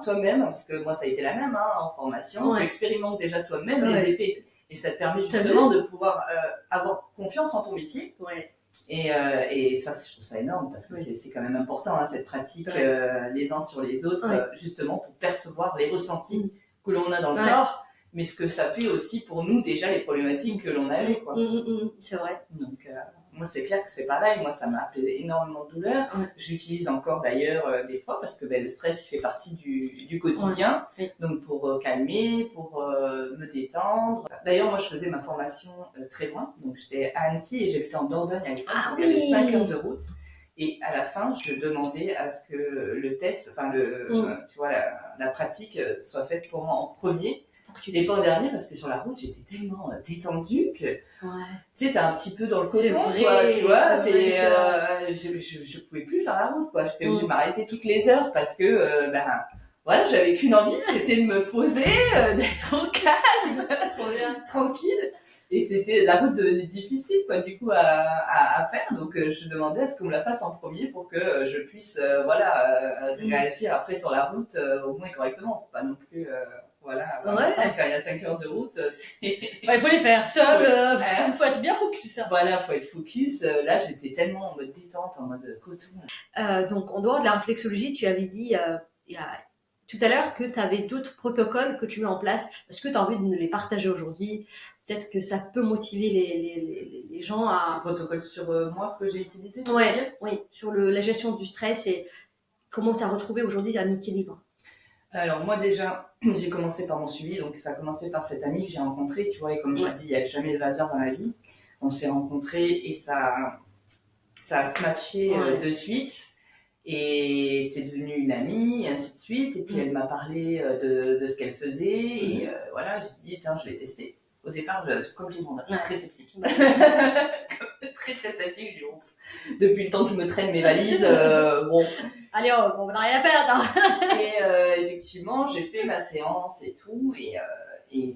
toi-même, parce que moi, ça a été la même en formation. Tu expérimentes déjà toi-même les effets. Et ça te permet justement de pouvoir avoir confiance en ton métier. Ouais. Et ça, je trouve ça énorme, parce que c'est quand même important, cette pratique les uns sur les autres, justement pour percevoir les ressentis que l'on a dans le corps, mais ce que ça fait aussi pour nous déjà, les problématiques que l'on avait, quoi. C'est vrai. Donc moi c'est clair que c'est pareil, moi ça m'a apaisé énormément de douleur. J'utilise encore d'ailleurs des fois, parce que le stress il fait partie du quotidien, donc pour calmer, pour me détendre. D'ailleurs moi je faisais ma formation très loin, donc j'étais à Annecy et j'habitais en Dordogne à l'époque, il y avait 5 heures de route. Et à la fin, je demandais à ce que le test, enfin tu vois, la pratique soit faite pour moi en premier. Et pas en dernier, parce que sur la route, j'étais tellement détendue que tu sais, t'es un petit peu dans le coton, quoi, tu vois. Je pouvais plus faire la route, quoi. J'étais obligée de m'arrêter toutes les heures parce que, voilà, j'avais qu'une envie, c'était de me poser, d'être au calme, tranquille. Et la route devenait difficile, quoi, du coup, à faire. Donc, je demandais à ce qu'on me la fasse en premier pour que je puisse, réagir après sur la route, au moins correctement. Pas non plus, voilà, quand il y a 5 heures de route, il faut les faire seul, il faut être bien focus. Voilà, il faut être focus. Là, j'étais tellement en mode détente, en mode coton. Donc, en dehors de la réflexologie, tu avais dit tout à l'heure que tu avais d'autres protocoles que tu mets en place. Est-ce que tu as envie de les partager aujourd'hui? Peut-être que ça peut motiver les gens à... Les protocoles sur moi, ce que j'ai utilisé, oui, sur la gestion du stress et comment tu as retrouvé aujourd'hui un équilibre. Alors moi déjà, j'ai commencé par mon suivi, donc ça a commencé par cette amie que j'ai rencontrée, tu vois, et comme je dis, il n'y a jamais de hasard dans la vie. On s'est rencontrés et ça a se matché de suite, et c'est devenu une amie, et ainsi de suite, et puis elle m'a parlé de ce qu'elle faisait, et voilà, j'ai dit, tiens, je vais tester. Au départ, comme tout le monde, très sceptique. très sceptique, je dis, depuis le temps que je me traîne mes valises, bon... Allez, on n'a rien à perdre. Et effectivement, j'ai fait ma séance et tout, et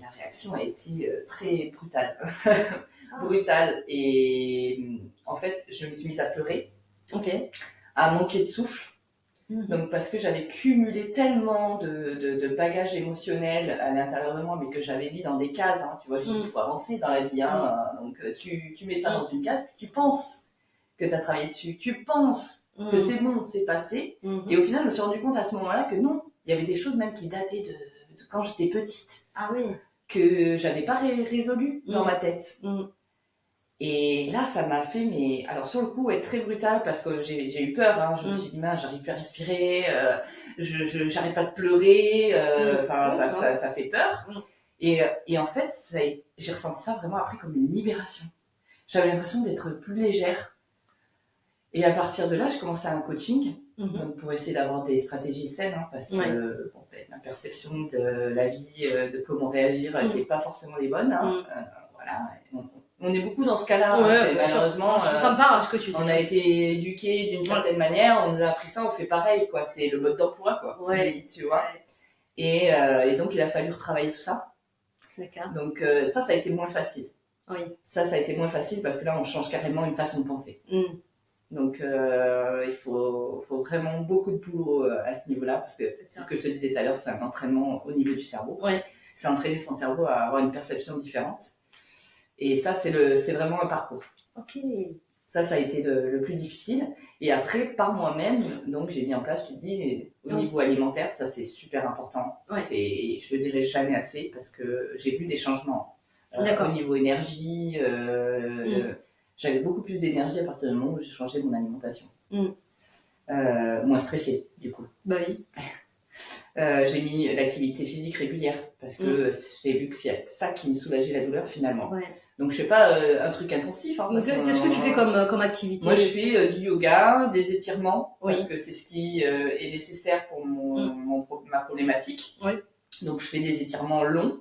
la réaction a été très brutale. brutale. Et en fait, je me suis mise à pleurer, à manquer de souffle. Donc, parce que j'avais cumulé tellement de bagages émotionnels à l'intérieur de moi, mais que j'avais mis dans des cases. Hein, tu vois, j'ai dit, il faut avancer dans la vie. Hein, donc, tu mets ça dans une case, puis tu penses que tu as travaillé dessus. Tu penses que c'est bon, c'est passé. Et au final, je me suis rendu compte à ce moment-là que non, il y avait des choses même qui dataient de quand j'étais petite. Ah oui. Que j'avais pas résolues dans ma tête. Et là, ça m'a fait, mais alors sur le coup, être très brutal parce que j'ai eu peur. Hein. Je me suis dit, mince, j'arrive plus à respirer, j'arrête pas de pleurer. Ça fait peur. Et en fait, j'ai ressenti ça vraiment après comme une libération. J'avais l'impression d'être plus légère. Et à partir de là, je commençais un coaching donc pour essayer d'avoir des stratégies saines, hein, parce que ma perception de la vie, de comment réagir, n'était pas forcément les bonnes. Hein. Voilà. On est beaucoup dans ce cas-là. Ouais, malheureusement, ça me parle ce que tu dis. On a été éduqués d'une certaine manière, on nous a appris ça, on fait pareil, quoi. C'est le mode d'emploi, quoi. Tu vois. Et donc, il a fallu retravailler tout ça. D'accord. Donc, ça a été moins facile. Oui. Ça a été moins facile parce que là, on change carrément une façon de penser. Donc, il faut vraiment beaucoup de boulot à ce niveau-là, parce que c'est ce que je te disais tout à l'heure, c'est un entraînement au niveau du cerveau. C'est entraîner son cerveau à avoir une perception différente. Et ça, c'est vraiment un parcours. Ça a été le plus difficile. Et après, par moi-même, donc j'ai mis en place, je te dis, au niveau alimentaire, ça c'est super important. Je le dirai jamais assez, parce que j'ai vu des changements au niveau énergie. J'avais beaucoup plus d'énergie à partir du moment où j'ai changé mon alimentation. Moins stressée, du coup. Bah oui. J'ai mis l'activité physique régulière parce que j'ai vu que c'est ça qui me soulageait la douleur finalement. Donc je fais pas un truc intensif. Hein, qu'est-ce que tu fais comme activité? Moi je fais du yoga, des étirements parce que c'est ce qui est nécessaire pour ma problématique. Donc je fais des étirements longs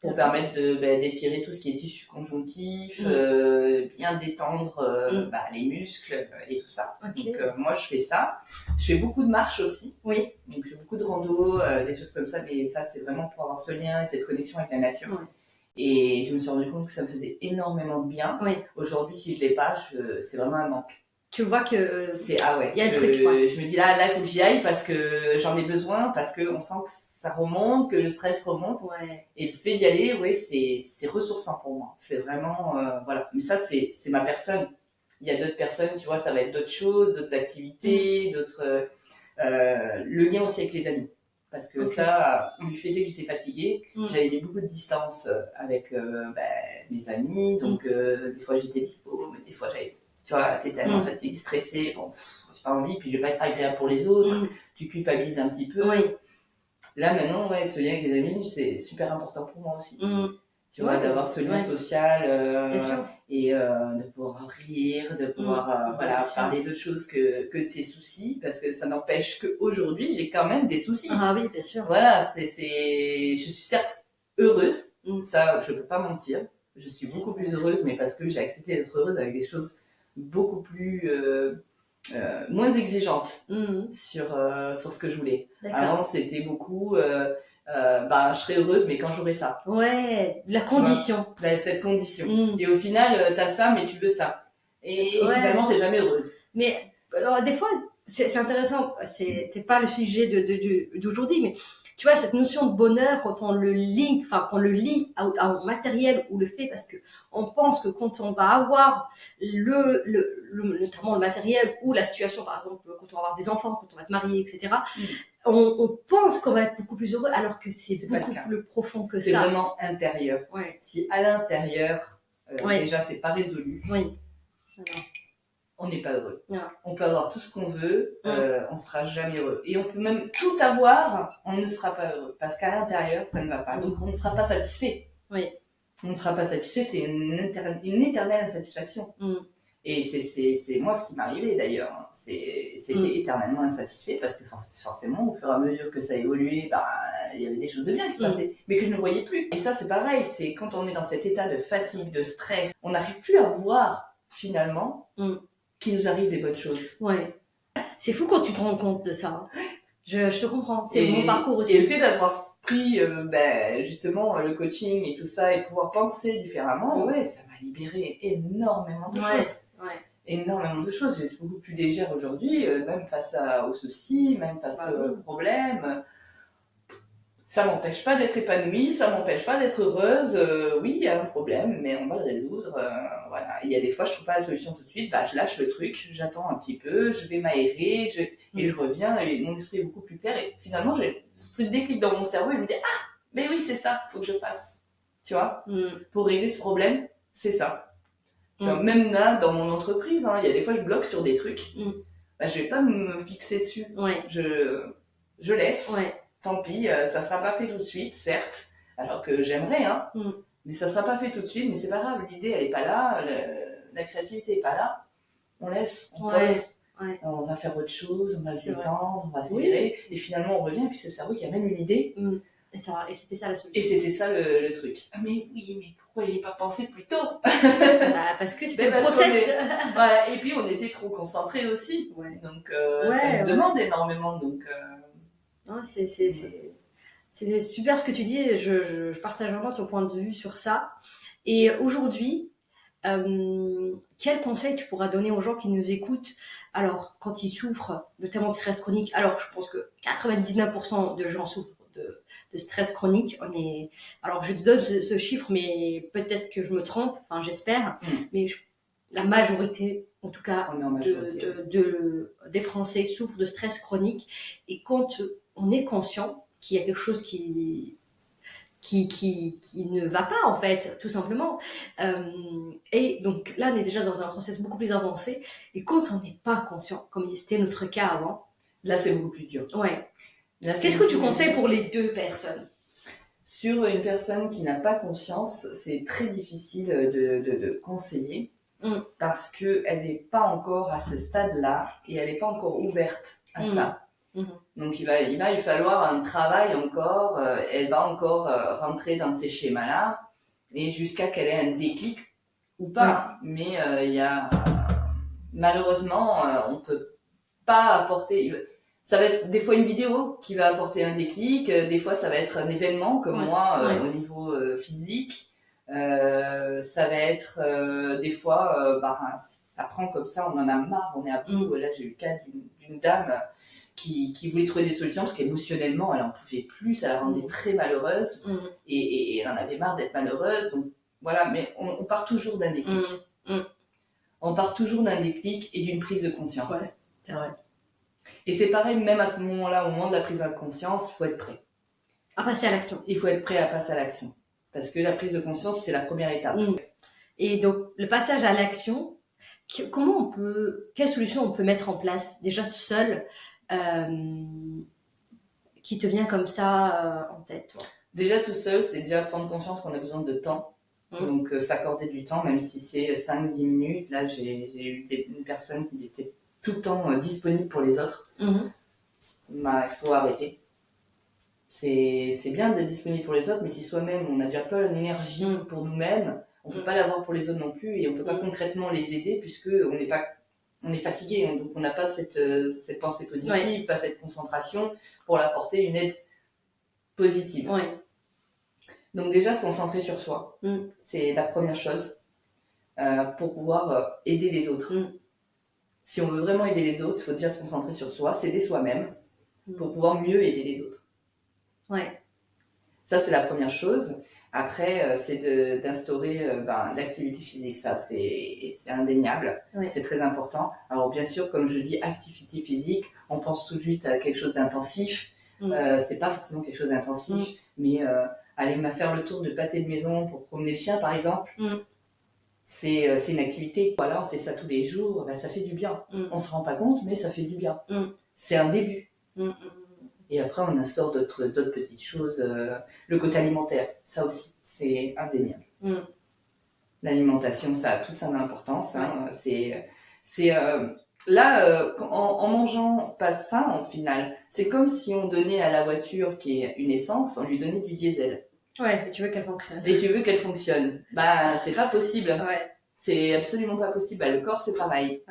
pour permettre d'étirer tout ce qui est tissu conjonctif, bien détendre les muscles et tout ça. Donc moi je fais ça. Je fais beaucoup de marches aussi. Donc je fais beaucoup de rando, des choses comme ça, mais ça c'est vraiment pour avoir ce lien et cette connexion avec la nature. Et je me suis rendu compte que ça me faisait énormément de bien. Aujourd'hui, si je l'ai pas, c'est vraiment un manque. Tu vois que il y a un truc. Je me dis là, il faut que j'y aille parce que j'en ai besoin, parce que on sent que ça remonte, que le stress remonte. Et le fait d'y aller, c'est ressourçant pour moi. C'est vraiment voilà. Mais ça, c'est ma personne. Il y a d'autres personnes, tu vois, ça va être d'autres choses, d'autres activités, d'autres. Le lien aussi avec les amis. Parce que ça, du fait que j'étais fatiguée, j'avais mis beaucoup de distance avec mes amis. Donc, des fois, j'étais dispo, mais des fois, tu vois, t'es tellement fatiguée, stressée. Bon, j'ai pas envie, puis je vais pas être agréable pour les autres. Tu culpabilises un petit peu. Là, maintenant, ce lien avec les amis, c'est super important pour moi aussi. Tu vois, d'avoir ce lien social et de pouvoir rire, de pouvoir parler d'autre chose que de ses soucis, parce que ça n'empêche qu'aujourd'hui, j'ai quand même des soucis. Ah oui, bien sûr. Voilà, je suis certes heureuse, ça, je peux pas mentir. Je suis beaucoup plus heureuse, mais parce que j'ai accepté d'être heureuse avec des choses beaucoup plus moins exigeantes sur ce que je voulais. Avant, c'était beaucoup... je serai heureuse, mais quand j'aurai ça. La condition. Cette condition. Et au final, t'as ça, mais tu veux ça. Et finalement, t'es jamais heureuse. Mais des fois, c'est intéressant. C'est pas le sujet d'aujourd'hui, mais tu vois, cette notion de bonheur, quand on le lie au matériel ou le fait, parce que on pense que quand on va avoir notamment le matériel ou la situation, par exemple, quand on va avoir des enfants, quand on va être marié, etc., on pense qu'on va être beaucoup plus heureux, alors que c'est beaucoup plus profond que ça. C'est vraiment intérieur. Si à l'intérieur, déjà, c'est pas résolu, on n'est pas heureux. On peut avoir tout ce qu'on veut, on sera jamais heureux. Et on peut même tout avoir, on ne sera pas heureux. Parce qu'à l'intérieur, ça ne va pas. Donc, on ne sera pas satisfait. On ne sera pas satisfait, c'est une éternelle insatisfaction. Et c'est moi ce qui m'arrivait d'ailleurs. C'était éternellement insatisfait parce que forcément, au fur et à mesure que ça évoluait, il y avait des choses de bien qui se passaient, mais que je ne voyais plus. Et ça, c'est pareil, c'est quand on est dans cet état de fatigue, de stress, on n'arrive plus à voir finalement qu'il nous arrive des bonnes choses. C'est fou quand tu te rends compte de ça. Je te comprends, c'est mon parcours aussi. Et le fait d'avoir pris justement le coaching et tout ça et pouvoir penser différemment, ouais, ça m'a libéré énormément de choses. Ouais. Énormément de choses. Je suis beaucoup plus légère aujourd'hui, même face aux soucis, même face aux problèmes. Ça m'empêche pas d'être épanouie, ça m'empêche pas d'être heureuse. Oui, il y a un problème, mais on va le résoudre. Voilà. Il y a des fois, je trouve pas la solution tout de suite. Je lâche le truc, j'attends un petit peu, je vais m'aérer, et je reviens. Et mon esprit est beaucoup plus clair. Et finalement, j'ai ce déclic dans mon cerveau et je me dis mais oui, c'est ça, faut que je fasse. Tu vois, pour régler ce problème, c'est ça. Tu vois, même là, dans mon entreprise, il y a des fois, je bloque sur des trucs. Je vais pas me fixer dessus. Ouais. Je laisse. Ouais. Tant pis, ça sera pas fait tout de suite, certes, alors que j'aimerais, mais ça sera pas fait tout de suite, mais c'est pas grave, l'idée elle est pas là, la créativité est pas là, on laisse, on pose, on va faire autre chose, on va se détendre, on va s'élever, et finalement on revient, et puis c'est le cerveau qui amène une idée. Et c'était ça la solution. Et c'était ça le truc. Mais oui, mais pourquoi j'y ai pas pensé plus tôt? Parce que c'était le process. Voilà, et puis on était trop concentrés aussi, donc ça nous demande énormément, donc... Non, c'est super ce que tu dis, je partage vraiment ton point de vue sur ça. Et aujourd'hui, quel conseil tu pourras donner aux gens qui nous écoutent, alors quand ils souffrent notamment de stress chronique, alors je pense que 99% de gens souffrent de stress chronique. Alors je te donne ce chiffre, mais peut-être que je me trompe, enfin j'espère, mais la majorité, en tout cas, des Français souffrent de stress chronique. Et quand on est conscient qu'il y a quelque chose qui ne va pas, en fait, tout simplement. Et donc là, on est déjà dans un process beaucoup plus avancé. Et quand on n'est pas conscient, comme c'était notre cas avant... Là, c'est beaucoup plus dur. Ouais. Qu'est-ce que tu conseilles pour les deux personnes? Sur une personne qui n'a pas conscience, c'est très difficile de conseiller. Parce qu'elle n'est pas encore à ce stade-là et elle n'est pas encore ouverte à ça. Donc il va lui falloir un travail encore, elle va encore rentrer dans ces schémas-là et jusqu'à qu'elle ait un déclic ou pas. Mais il y a malheureusement on peut pas apporter. Ça va être des fois une vidéo qui va apporter un déclic, des fois ça va être un événement comme moi au niveau physique. Ça va être des fois, ça prend comme ça, on en a marre, on est à bout. Là, j'ai eu le cas d'une dame qui voulait trouver des solutions parce qu'émotionnellement, elle en pouvait plus, ça la rendait très malheureuse et elle en avait marre d'être malheureuse. Donc voilà, mais on part toujours d'un déclic. On part toujours d'un déclic et d'une prise de conscience. Ouais, c'est vrai. Et c'est pareil, même à ce moment-là, au moment de la prise de conscience, il faut être prêt. À passer à l'action. Il faut être prêt à passer à l'action. Parce que la prise de conscience, c'est la première étape. Et donc, le passage à l'action, quelle solution on peut mettre en place, déjà seul, qui te vient comme ça en tête, toi? Déjà tout seul, c'est déjà prendre conscience qu'on a besoin de temps. Donc, s'accorder du temps, même si c'est 5-10 minutes. Là, j'ai eu une personne qui était tout le temps disponible pour les autres. Il faut arrêter. C'est bien d'être disponible pour les autres, mais si soi-même on n'a déjà pas l'énergie pour nous-mêmes, on peut pas l'avoir pour les autres non plus et on peut pas concrètement les aider puisque on est fatigué, donc on n'a pas cette pensée positive, pas cette concentration pour l'apporter une aide positive. Donc déjà se concentrer sur soi, c'est la première chose pour pouvoir aider les autres. Si on veut vraiment aider les autres, il faut déjà se concentrer sur soi, s'aider soi-même pour pouvoir mieux aider les autres. Ça, c'est la première chose. Après, c'est d'instaurer l'activité physique. Ça, c'est indéniable. C'est très important. Alors, bien sûr, comme je dis, activité physique, on pense tout de suite à quelque chose d'intensif. C'est pas forcément quelque chose d'intensif, mais aller faire le tour de pâté de maison pour promener le chien, par exemple, c'est une activité. Voilà, on fait ça tous les jours. Ça fait du bien. On se rend pas compte, mais ça fait du bien. C'est un début. Et après, on instaure d'autres petites choses. Le côté alimentaire, ça aussi, c'est indéniable. L'alimentation, ça a toute son importance. Là, en mangeant pas ça, en final, c'est comme si on donnait à la voiture qui est une essence, on lui donnait du diesel. Et tu veux qu'elle fonctionne. Et tu veux qu'elle fonctionne. C'est pas possible. C'est absolument pas possible. Le corps, c'est pareil.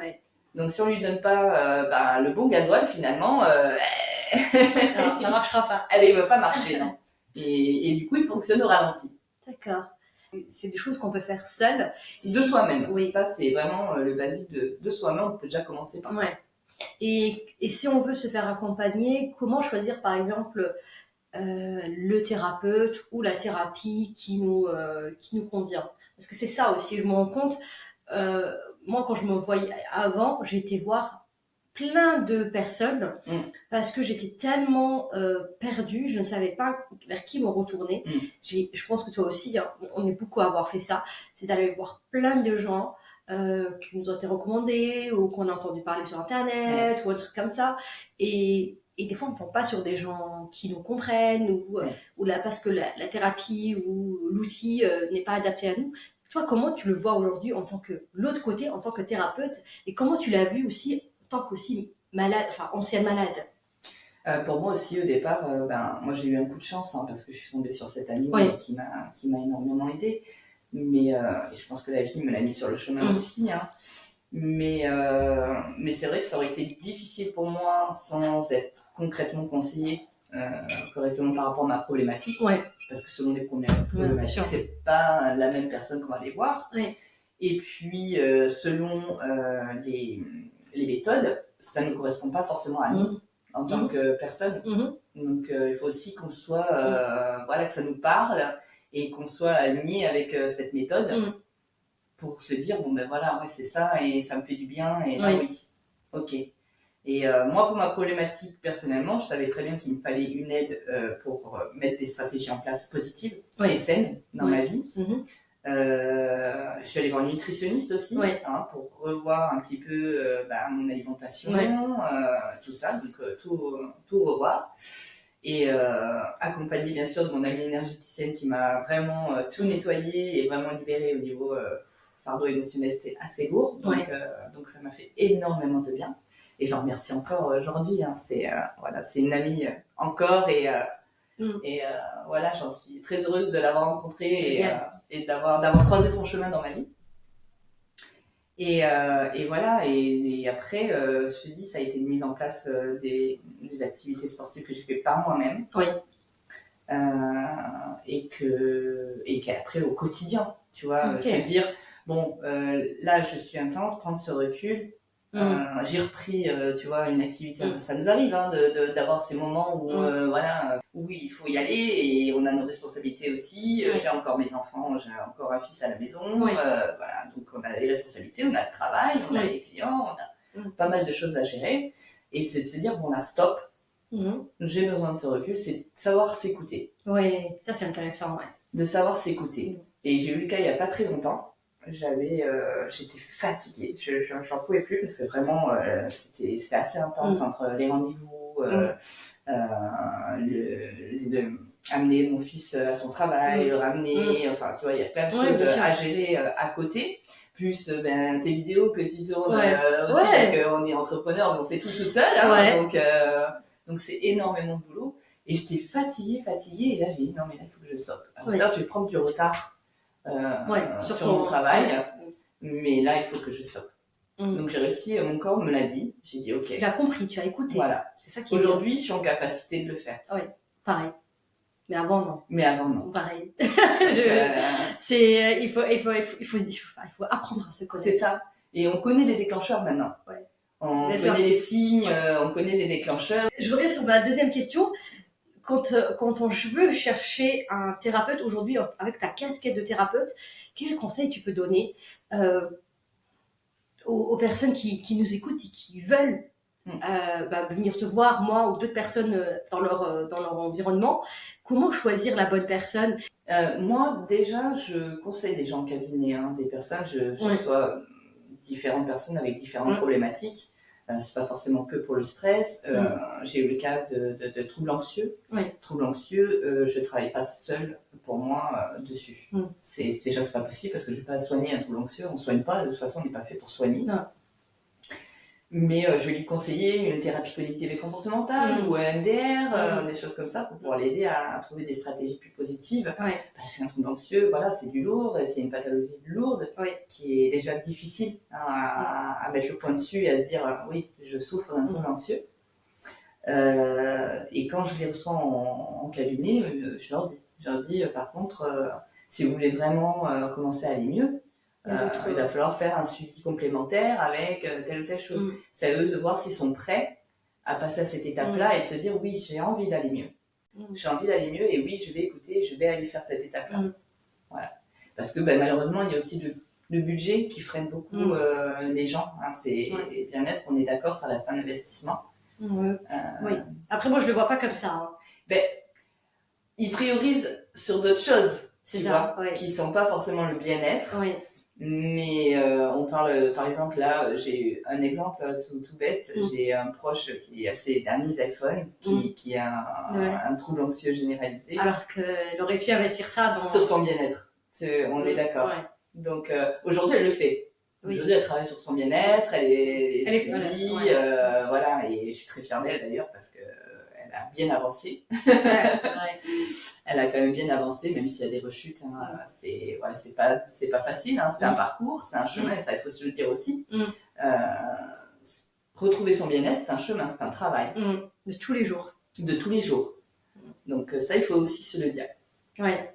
Donc, si on lui donne pas le bon gasoil, finalement... Alors, ça marchera pas. Il va pas marcher, non. Et du coup, il fonctionne au ralenti. D'accord. C'est des choses qu'on peut faire seul. De soi-même. Oui. Ça, c'est vraiment le basique de soi-même. On peut déjà commencer par ça. Et si on veut se faire accompagner, comment choisir, par exemple, le thérapeute ou la thérapie qui nous convient? Parce que c'est ça aussi, je me rends compte. Moi, quand je me voyais avant, j'ai été voir plein de personnes parce que j'étais tellement perdue, je ne savais pas vers qui me retourner. Je pense que toi aussi, hein, on est beaucoup à avoir fait ça, c'est d'aller voir plein de gens qui nous ont été recommandés ou qu'on a entendu parler sur Internet ou un truc comme ça. Et des fois, on ne tombe pas sur des gens qui nous comprennent ou là, parce que la thérapie ou l'outil n'est pas adapté à nous. Toi, comment tu le vois aujourd'hui en tant que l'autre côté, en tant que thérapeute, et comment tu l'as vu aussi en tant qu'aussi malade, enfin ancienne malade? Pour moi aussi, au départ, moi j'ai eu un coup de chance parce que je suis tombée sur cette amie qui m'a énormément aidée. Mais je pense que la vie me l'a mis sur le chemin aussi. Hein. Mais c'est vrai que ça aurait été difficile pour moi sans être concrètement conseillée correctement par rapport à ma problématique. Parce que selon les problématiques, c'est pas la même personne qu'on va aller voir. Et puis, selon les méthodes, ça ne correspond pas forcément à nous en tant que personne. Donc, il faut aussi qu'on soit, que ça nous parle et qu'on soit aligné avec cette méthode pour se dire, bon ben voilà, c'est ça et ça me fait du bien et là, ok. Et moi, pour ma problématique, personnellement, je savais très bien qu'il me fallait une aide pour mettre des stratégies en place positives et saines dans ma vie. Je suis allée voir une nutritionniste aussi pour revoir un petit peu mon alimentation, tout ça, donc tout revoir. Et accompagnée bien sûr de mon amie énergéticienne qui m'a vraiment tout nettoyé et vraiment libérée au niveau fardeau émotionnel, c'était assez lourd. Donc ça m'a fait énormément de bien. Et j'en remercie encore aujourd'hui. Hein. C'est une amie encore et voilà, j'en suis très heureuse de l'avoir rencontrée et d'avoir croisé son chemin dans ma vie. Et voilà, et après, je te dis, ça a été une mise en place des activités sportives que j'ai fait par moi-même. Et qu'après, au quotidien, tu vois, se dire, bon, là, je suis intense, prendre ce recul. J'ai repris, tu vois, une activité. Ça nous arrive d'avoir ces moments où, où il faut y aller et on a nos responsabilités aussi. J'ai encore mes enfants, j'ai encore un fils à la maison. Voilà, donc on a les responsabilités, on a le travail, on a les clients, on a pas mal de choses à gérer. Et se dire, bon là, stop. J'ai besoin de ce recul, c'est de savoir s'écouter. Oui, ça c'est intéressant, de savoir s'écouter. Et j'ai eu le cas il n'y a pas très longtemps. J'étais fatiguée, j'en pouvais plus parce que vraiment c'était assez intense entre les rendez-vous, amener mon fils à son travail, le ramener, enfin tu vois, il y a plein de choses à gérer à côté. Plus tes vidéos que tu tournes aussi parce qu'on est entrepreneur, mais on fait tout seul, hein, donc c'est énormément de boulot. Et j'étais fatiguée, et là j'ai dit non mais là il faut que je stoppe. Alors certes je vais prendre du retard sur mon travail, mais là il faut que je stoppe. Donc j'ai réussi, mon corps me l'a dit, j'ai dit ok. Tu l'as compris, tu as écouté. Voilà. C'est ça qui est aujourd'hui je suis en capacité de le faire. Oui, pareil. Mais avant non. Pareil. Il faut apprendre à se connaître. C'est ça. Et on connaît les déclencheurs maintenant. On connaît les signes, on connaît les déclencheurs. Je reviens sur ma deuxième question. Quand on veut chercher un thérapeute aujourd'hui, avec ta casquette de thérapeute, quel conseil tu peux donner aux personnes qui nous écoutent et qui veulent venir te voir, moi ou d'autres personnes dans leur environnement? Comment choisir la bonne personne? Moi, déjà, je conseille des gens en cabinet, des personnes, je reçois différentes personnes avec différentes problématiques. C'est pas forcément que pour le stress. J'ai eu le cas de troubles anxieux. Troubles anxieux, je travaille pas seule pour moi dessus. Déjà, c'est pas possible parce que je vais pas soigner un trouble anxieux. On soigne pas. De toute façon, on n'est pas fait pour soigner. Non. Mais je vais lui conseiller une thérapie cognitive et comportementale ou un MDR, des choses comme ça pour pouvoir l'aider à trouver des stratégies plus positives. Parce qu'un trouble anxieux, voilà, c'est du lourd, et c'est une pathologie lourde qui est déjà difficile à mettre le point dessus et à se dire oui, je souffre d'un trouble anxieux. Et quand je les reçois en cabinet, je leur dis par contre, si vous voulez vraiment commencer à aller mieux, il va falloir faire un suivi complémentaire avec telle ou telle chose. C'est à eux de voir s'ils sont prêts à passer à cette étape-là et de se dire oui, j'ai envie d'aller mieux. J'ai envie d'aller mieux et oui, je vais écouter, je vais aller faire cette étape-là. Voilà. Parce que malheureusement, il y a aussi le budget qui freine beaucoup les gens. Hein. C'est bien-être, on est d'accord, ça reste un investissement. Oui. Après, moi, je le vois pas comme ça. Hein. Ils priorisent sur d'autres choses, tu vois, qui sont pas forcément le bien-être. Oui. Mais on parle, par exemple, là, j'ai un exemple tout bête. J'ai un proche qui a ses derniers iPhones, qui a un trouble anxieux généralisé. Alors qu'elle aurait pu investir ça sur son bien-être. On est d'accord. Donc aujourd'hui, elle le fait. Aujourd'hui, elle travaille sur son bien-être, elle est suivie, voilà, et je suis très fière d'elle d'ailleurs parce que elle a bien avancé. Elle a quand même bien avancé, même s'il y a des rechutes. Hein, c'est pas facile, hein, c'est un parcours, c'est un chemin, et ça, il faut se le dire aussi. Retrouver son bien-être, c'est un chemin, c'est un travail. De tous les jours. De tous les jours. Donc ça, il faut aussi se le dire. Ouais.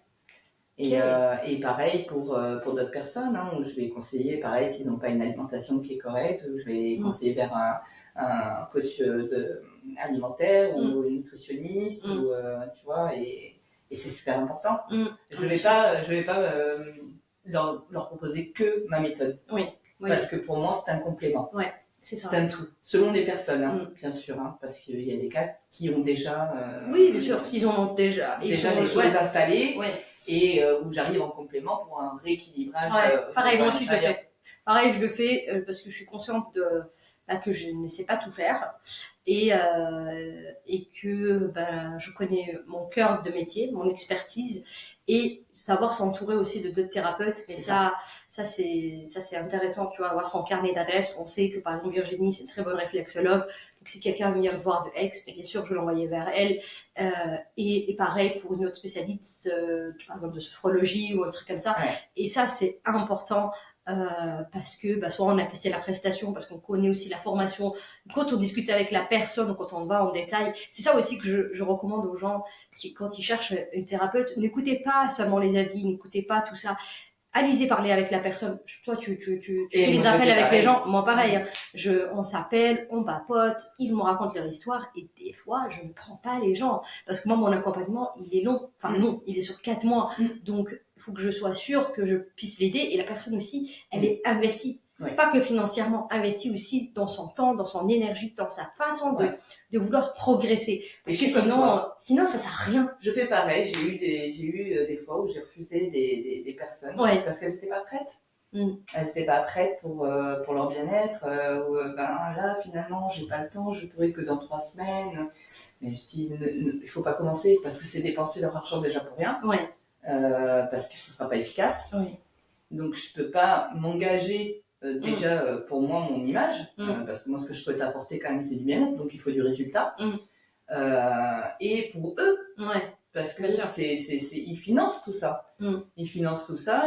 Et pareil pour d'autres personnes, hein, où je vais conseiller, pareil, s'ils n'ont pas une alimentation qui est correcte, je vais conseiller vers un coach alimentaire ou une nutritionniste, ou, tu vois, et c'est super important. Je vais pas leur proposer que ma méthode. Parce que pour moi, c'est un complément. C'est un tout, selon les personnes, hein, bien sûr, hein, parce qu'il y a des cas qui ont déjà... oui, bien sûr, s'ils ont déjà les choses installées. Et où j'arrive en complément pour un rééquilibrage. Pareil, moi aussi je le fais. Pareil, je le fais parce que je suis consciente que je ne sais pas tout faire et que je connais mon cœur de métier, mon expertise, et savoir s'entourer aussi de d'autres thérapeutes. Et ça c'est intéressant, tu vois, avoir son carnet d'adresses. On sait que par exemple Virginie, c'est une très bonne réflexologue. Donc si quelqu'un vient me voir de Aix, bien sûr je vais l'envoyer vers elle. Et pareil pour une autre spécialiste, par exemple de sophrologie ou un truc comme ça. Et ça c'est important. Parce que soit on a testé la prestation, parce qu'on connaît aussi la formation, quand on discute avec la personne, quand on va en détail. C'est ça aussi que je recommande aux gens quand ils cherchent une thérapeute. N'écoutez pas seulement les avis, n'écoutez pas tout ça. Allez-y parler avec la personne. Toi, tu fais les appels avec les gens. Moi, pareil. On s'appelle, on papote, ils me racontent leur histoire, et des fois, je ne prends pas les gens. Parce que moi, mon accompagnement, il est long. Enfin, non, il est sur 4 mois. Donc, il faut que je sois sûre que je puisse l'aider. Et la personne aussi, elle est investie. Pas que financièrement, investie aussi dans son temps, dans son énergie, dans sa façon de vouloir progresser. Parce que sinon, ça sert à rien. Je fais pareil. J'ai eu des fois où j'ai refusé des personnes parce qu'elles n'étaient pas prêtes. Elles n'étaient pas prêtes pour leur bien-être. Là, finalement, j'ai pas le temps. Je pourrais que dans 3 semaines. Mais il faut pas commencer parce que c'est dépenser leur argent déjà pour rien. Parce que ce sera pas efficace. Donc, je peux pas m'engager. Déjà pour moi mon image parce que moi ce que je souhaite apporter quand même c'est du bien-être, donc il faut du résultat et pour eux parce que ils financent tout ça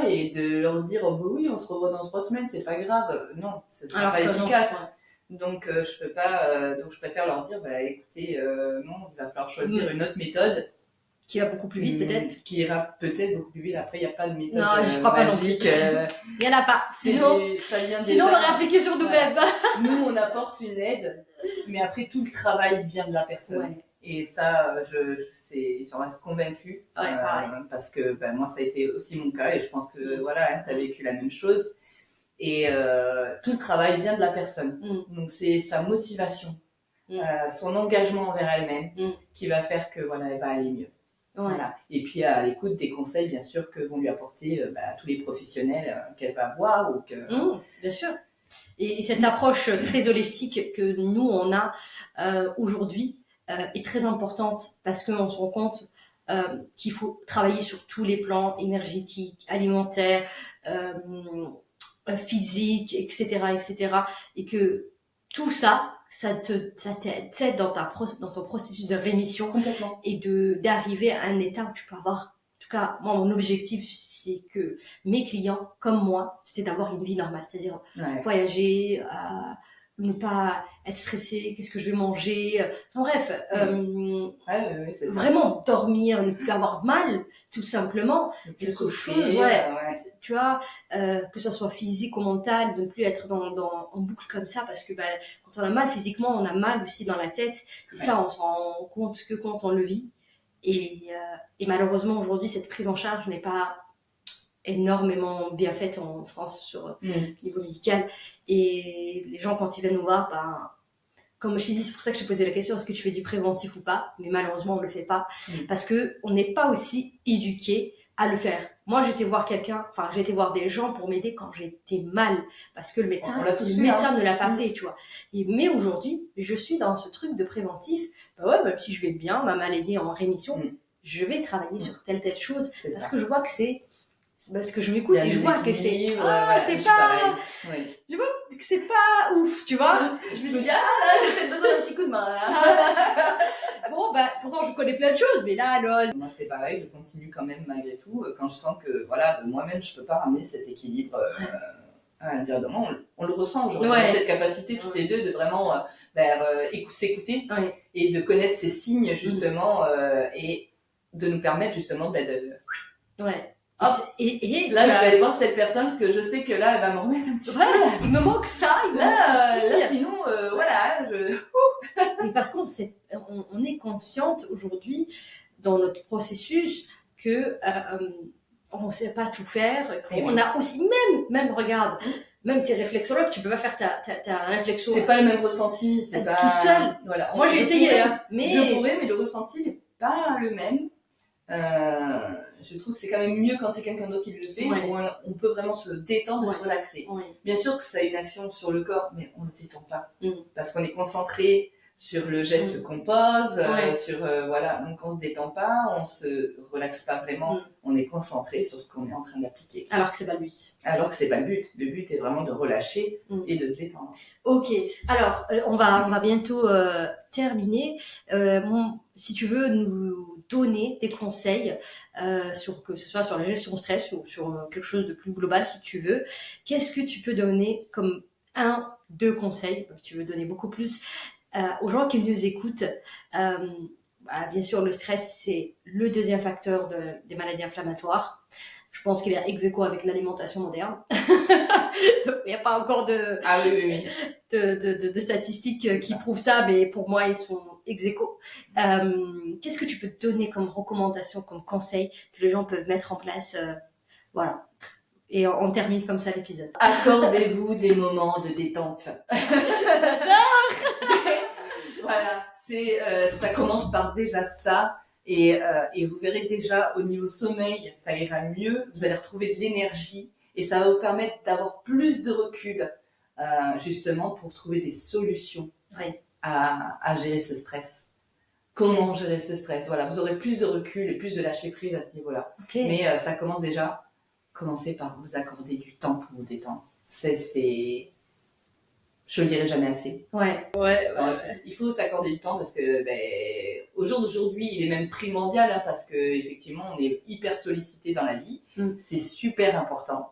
et de leur dire oui on se revoit dans 3 semaines, c'est pas grave, non, ce sera pas efficace. Donc je peux pas donc je préfère leur dire écoutez non, il va falloir choisir une autre méthode qui va beaucoup plus vite, peut-être. Qui ira peut-être beaucoup plus vite. Après, il n'y a pas de méthode je crois magique. Pas il n'y en a pas. Sinon, on l'aurait appliqué sur nous-mêmes. Nous, on apporte une aide, mais après, tout le travail vient de la personne. Et ça, j'en reste convaincue. Parce que moi, ça a été aussi mon cas. Et je pense que tu as vécu la même chose. Et tout le travail vient de la personne. Donc, c'est sa motivation, son engagement envers elle-même qui va faire que elle va aller mieux. Voilà. Et puis à l'écoute des conseils bien sûr que vont lui apporter tous les professionnels qu'elle va voir ou que bien sûr. Et cette approche très holistique que nous on a aujourd'hui est très importante parce qu'on se rend compte qu'il faut travailler sur tous les plans énergétiques, alimentaires, physiques, etc., et que tout ça t'aide dans ton processus de rémission. Complètement. Et d'arriver à un état où tu peux avoir, en tout cas, moi, mon objectif, c'est que mes clients, comme moi, c'était d'avoir une vie normale, c'est-à-dire voyager, ne pas être stressé, qu'est-ce que je vais manger, enfin bref, c'est ça. Vraiment dormir, ne plus avoir mal, tout simplement, quelque chose, tu vois, que ce soit physique ou mental, de ne plus être en boucle comme ça, parce que quand on a mal physiquement, on a mal aussi dans la tête, et ça, on s'en rend compte que quand on le vit, et malheureusement, aujourd'hui, cette prise en charge n'est pas énormément bien faite en France sur le niveau médical, et les gens, quand ils viennent nous voir, comme je t'ai dit, c'est pour ça que je t'ai posé la question, est-ce que tu fais du préventif ou pas? Mais malheureusement, on ne le fait pas, parce qu'on n'est pas aussi éduqué à le faire. Moi, j'ai été voir des gens pour m'aider quand j'étais mal, parce que le médecin ne l'a pas fait, tu vois. Mais aujourd'hui, je suis dans ce truc de préventif. Même si je vais bien, ma maladie en rémission, je vais travailler sur telle chose, parce que je vois que c'est parce que je m'écoute et je vois que c'est je vois que c'est pas ouf, tu vois. Je me dis là j'ai peut-être besoin d'un petit coup de main là. Pourtant je connais plein de choses, mais là moi c'est pareil, je continue quand même malgré tout quand je sens que de moi-même je peux pas ramener cet équilibre à l'intérieur. On le ressent aujourd'hui, cette capacité toutes les deux de vraiment s'écouter et de connaître ces signes justement et de nous permettre justement et là, je vais aller voir cette personne parce que je sais que là, elle va me remettre un petit peu. Il me manque ça. Sinon, Et parce qu'on est consciente aujourd'hui dans notre processus que on ne sait pas tout faire. On a aussi même regarde, même tes réflexologues, tu peux pas faire ta réflexion. C'est pas le même ressenti, c'est pas tout seul. Voilà. Moi, j'ai essayé, mais je pourrais, mais le ressenti n'est pas le même. Je trouve que c'est quand même mieux quand c'est quelqu'un d'autre qui le fait, où on peut vraiment se détendre et se relaxer. Bien sûr que ça a une action sur le corps, mais on ne se détend pas. Parce qu'on est concentré sur le geste qu'on pose, donc on ne se détend pas, on ne se relaxe pas vraiment, on est concentré sur ce qu'on est en train d'appliquer. Alors que c'est pas le but. Le but est vraiment de relâcher et de se détendre. Ok, alors on va bientôt terminer. Si tu veux nous donner des conseils que ce soit sur la gestion de stress ou sur quelque chose de plus global si tu veux, qu'est-ce que tu peux donner comme 2 conseils, tu veux donner beaucoup plus aux gens qui nous écoutent. Bien sûr, le stress, c'est le deuxième facteur des maladies inflammatoires. Je pense qu'il est ex aequo avec l'alimentation moderne. Il n'y a pas encore de statistiques qui prouvent ça, mais pour moi, ils sont ex aequo. Qu'est-ce que tu peux donner comme recommandation, comme conseil que les gens peuvent mettre en place voilà. Et on termine comme ça l'épisode. Accordez-vous des moments de détente. Voilà, ça commence par déjà ça. Et vous verrez déjà au niveau sommeil, ça ira mieux. Vous allez retrouver de l'énergie et ça va vous permettre d'avoir plus de recul, justement pour trouver des solutions à gérer ce stress. Comment gérer ce stress? Voilà, vous aurez plus de recul et plus de lâcher prise à ce niveau-là. Mais ça commence déjà. Commencez par vous accorder du temps pour vous détendre. Je le dirai jamais assez. Il faut s'accorder du temps parce que au jour d'aujourd'hui, il est même primordial parce que effectivement, on est hyper sollicité dans la vie. C'est super important.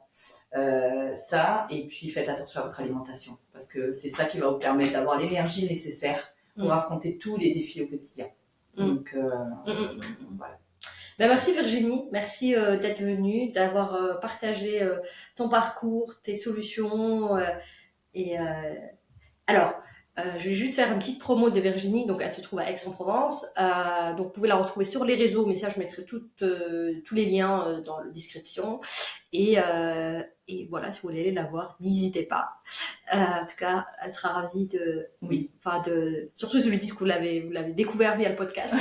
Ça, et puis faites attention à votre alimentation parce que c'est ça qui va vous permettre d'avoir l'énergie nécessaire pour affronter tous les défis au quotidien. Donc, voilà. Merci Virginie, merci d'être venue, d'avoir partagé ton parcours, tes solutions. Alors, je vais juste faire une petite promo de Virginie. Donc, elle se trouve à Aix-en-Provence. Donc, vous pouvez la retrouver sur les réseaux, mais ça, je mettrai tous les liens dans la description. Et voilà, si vous voulez aller la voir, n'hésitez pas. En tout cas, elle sera ravie surtout si vous lui dites que vous l'avez découvert via le podcast.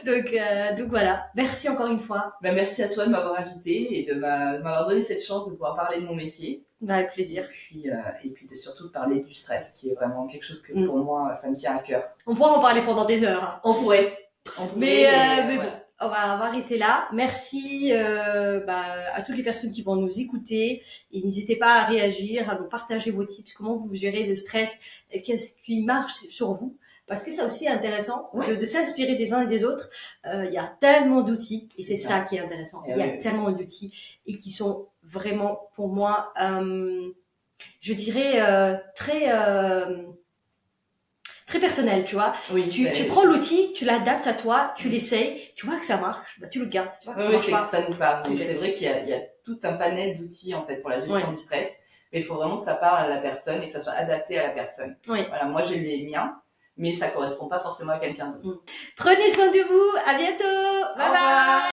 donc voilà. Merci encore une fois. Merci à toi de m'avoir invitée et de m'avoir donné cette chance de pouvoir parler de mon métier. Avec plaisir. Et puis surtout de parler du stress, qui est vraiment quelque chose que pour moi, ça me tient à cœur. On pourra en parler pendant des heures. Hein. On pourrait. Mais bon. On va arrêter là. Merci à toutes les personnes qui vont nous écouter. Et n'hésitez pas à réagir, à nous partager vos tips, comment vous gérez le stress, qu'est-ce qui marche sur vous. Parce que c'est aussi intéressant de s'inspirer des uns et des autres. Il y a tellement d'outils et c'est ça qui est intéressant. Il y a tellement d'outils et qui sont vraiment, pour moi, je dirais, très personnel, tu vois. Oui, tu prends l'outil, tu l'adaptes à toi, tu l'essayes, tu vois que ça marche, bah, tu le gardes. Tu vois que ça marche c'est pas. que ça nous parle. C'est vrai qu'il y a tout un panel d'outils en fait pour la gestion du stress, mais il faut vraiment que ça parle à la personne et que ça soit adapté à la personne. Voilà, moi j'ai les miens, mais ça correspond pas forcément à quelqu'un d'autre. Prenez soin de vous, à bientôt, bye bye.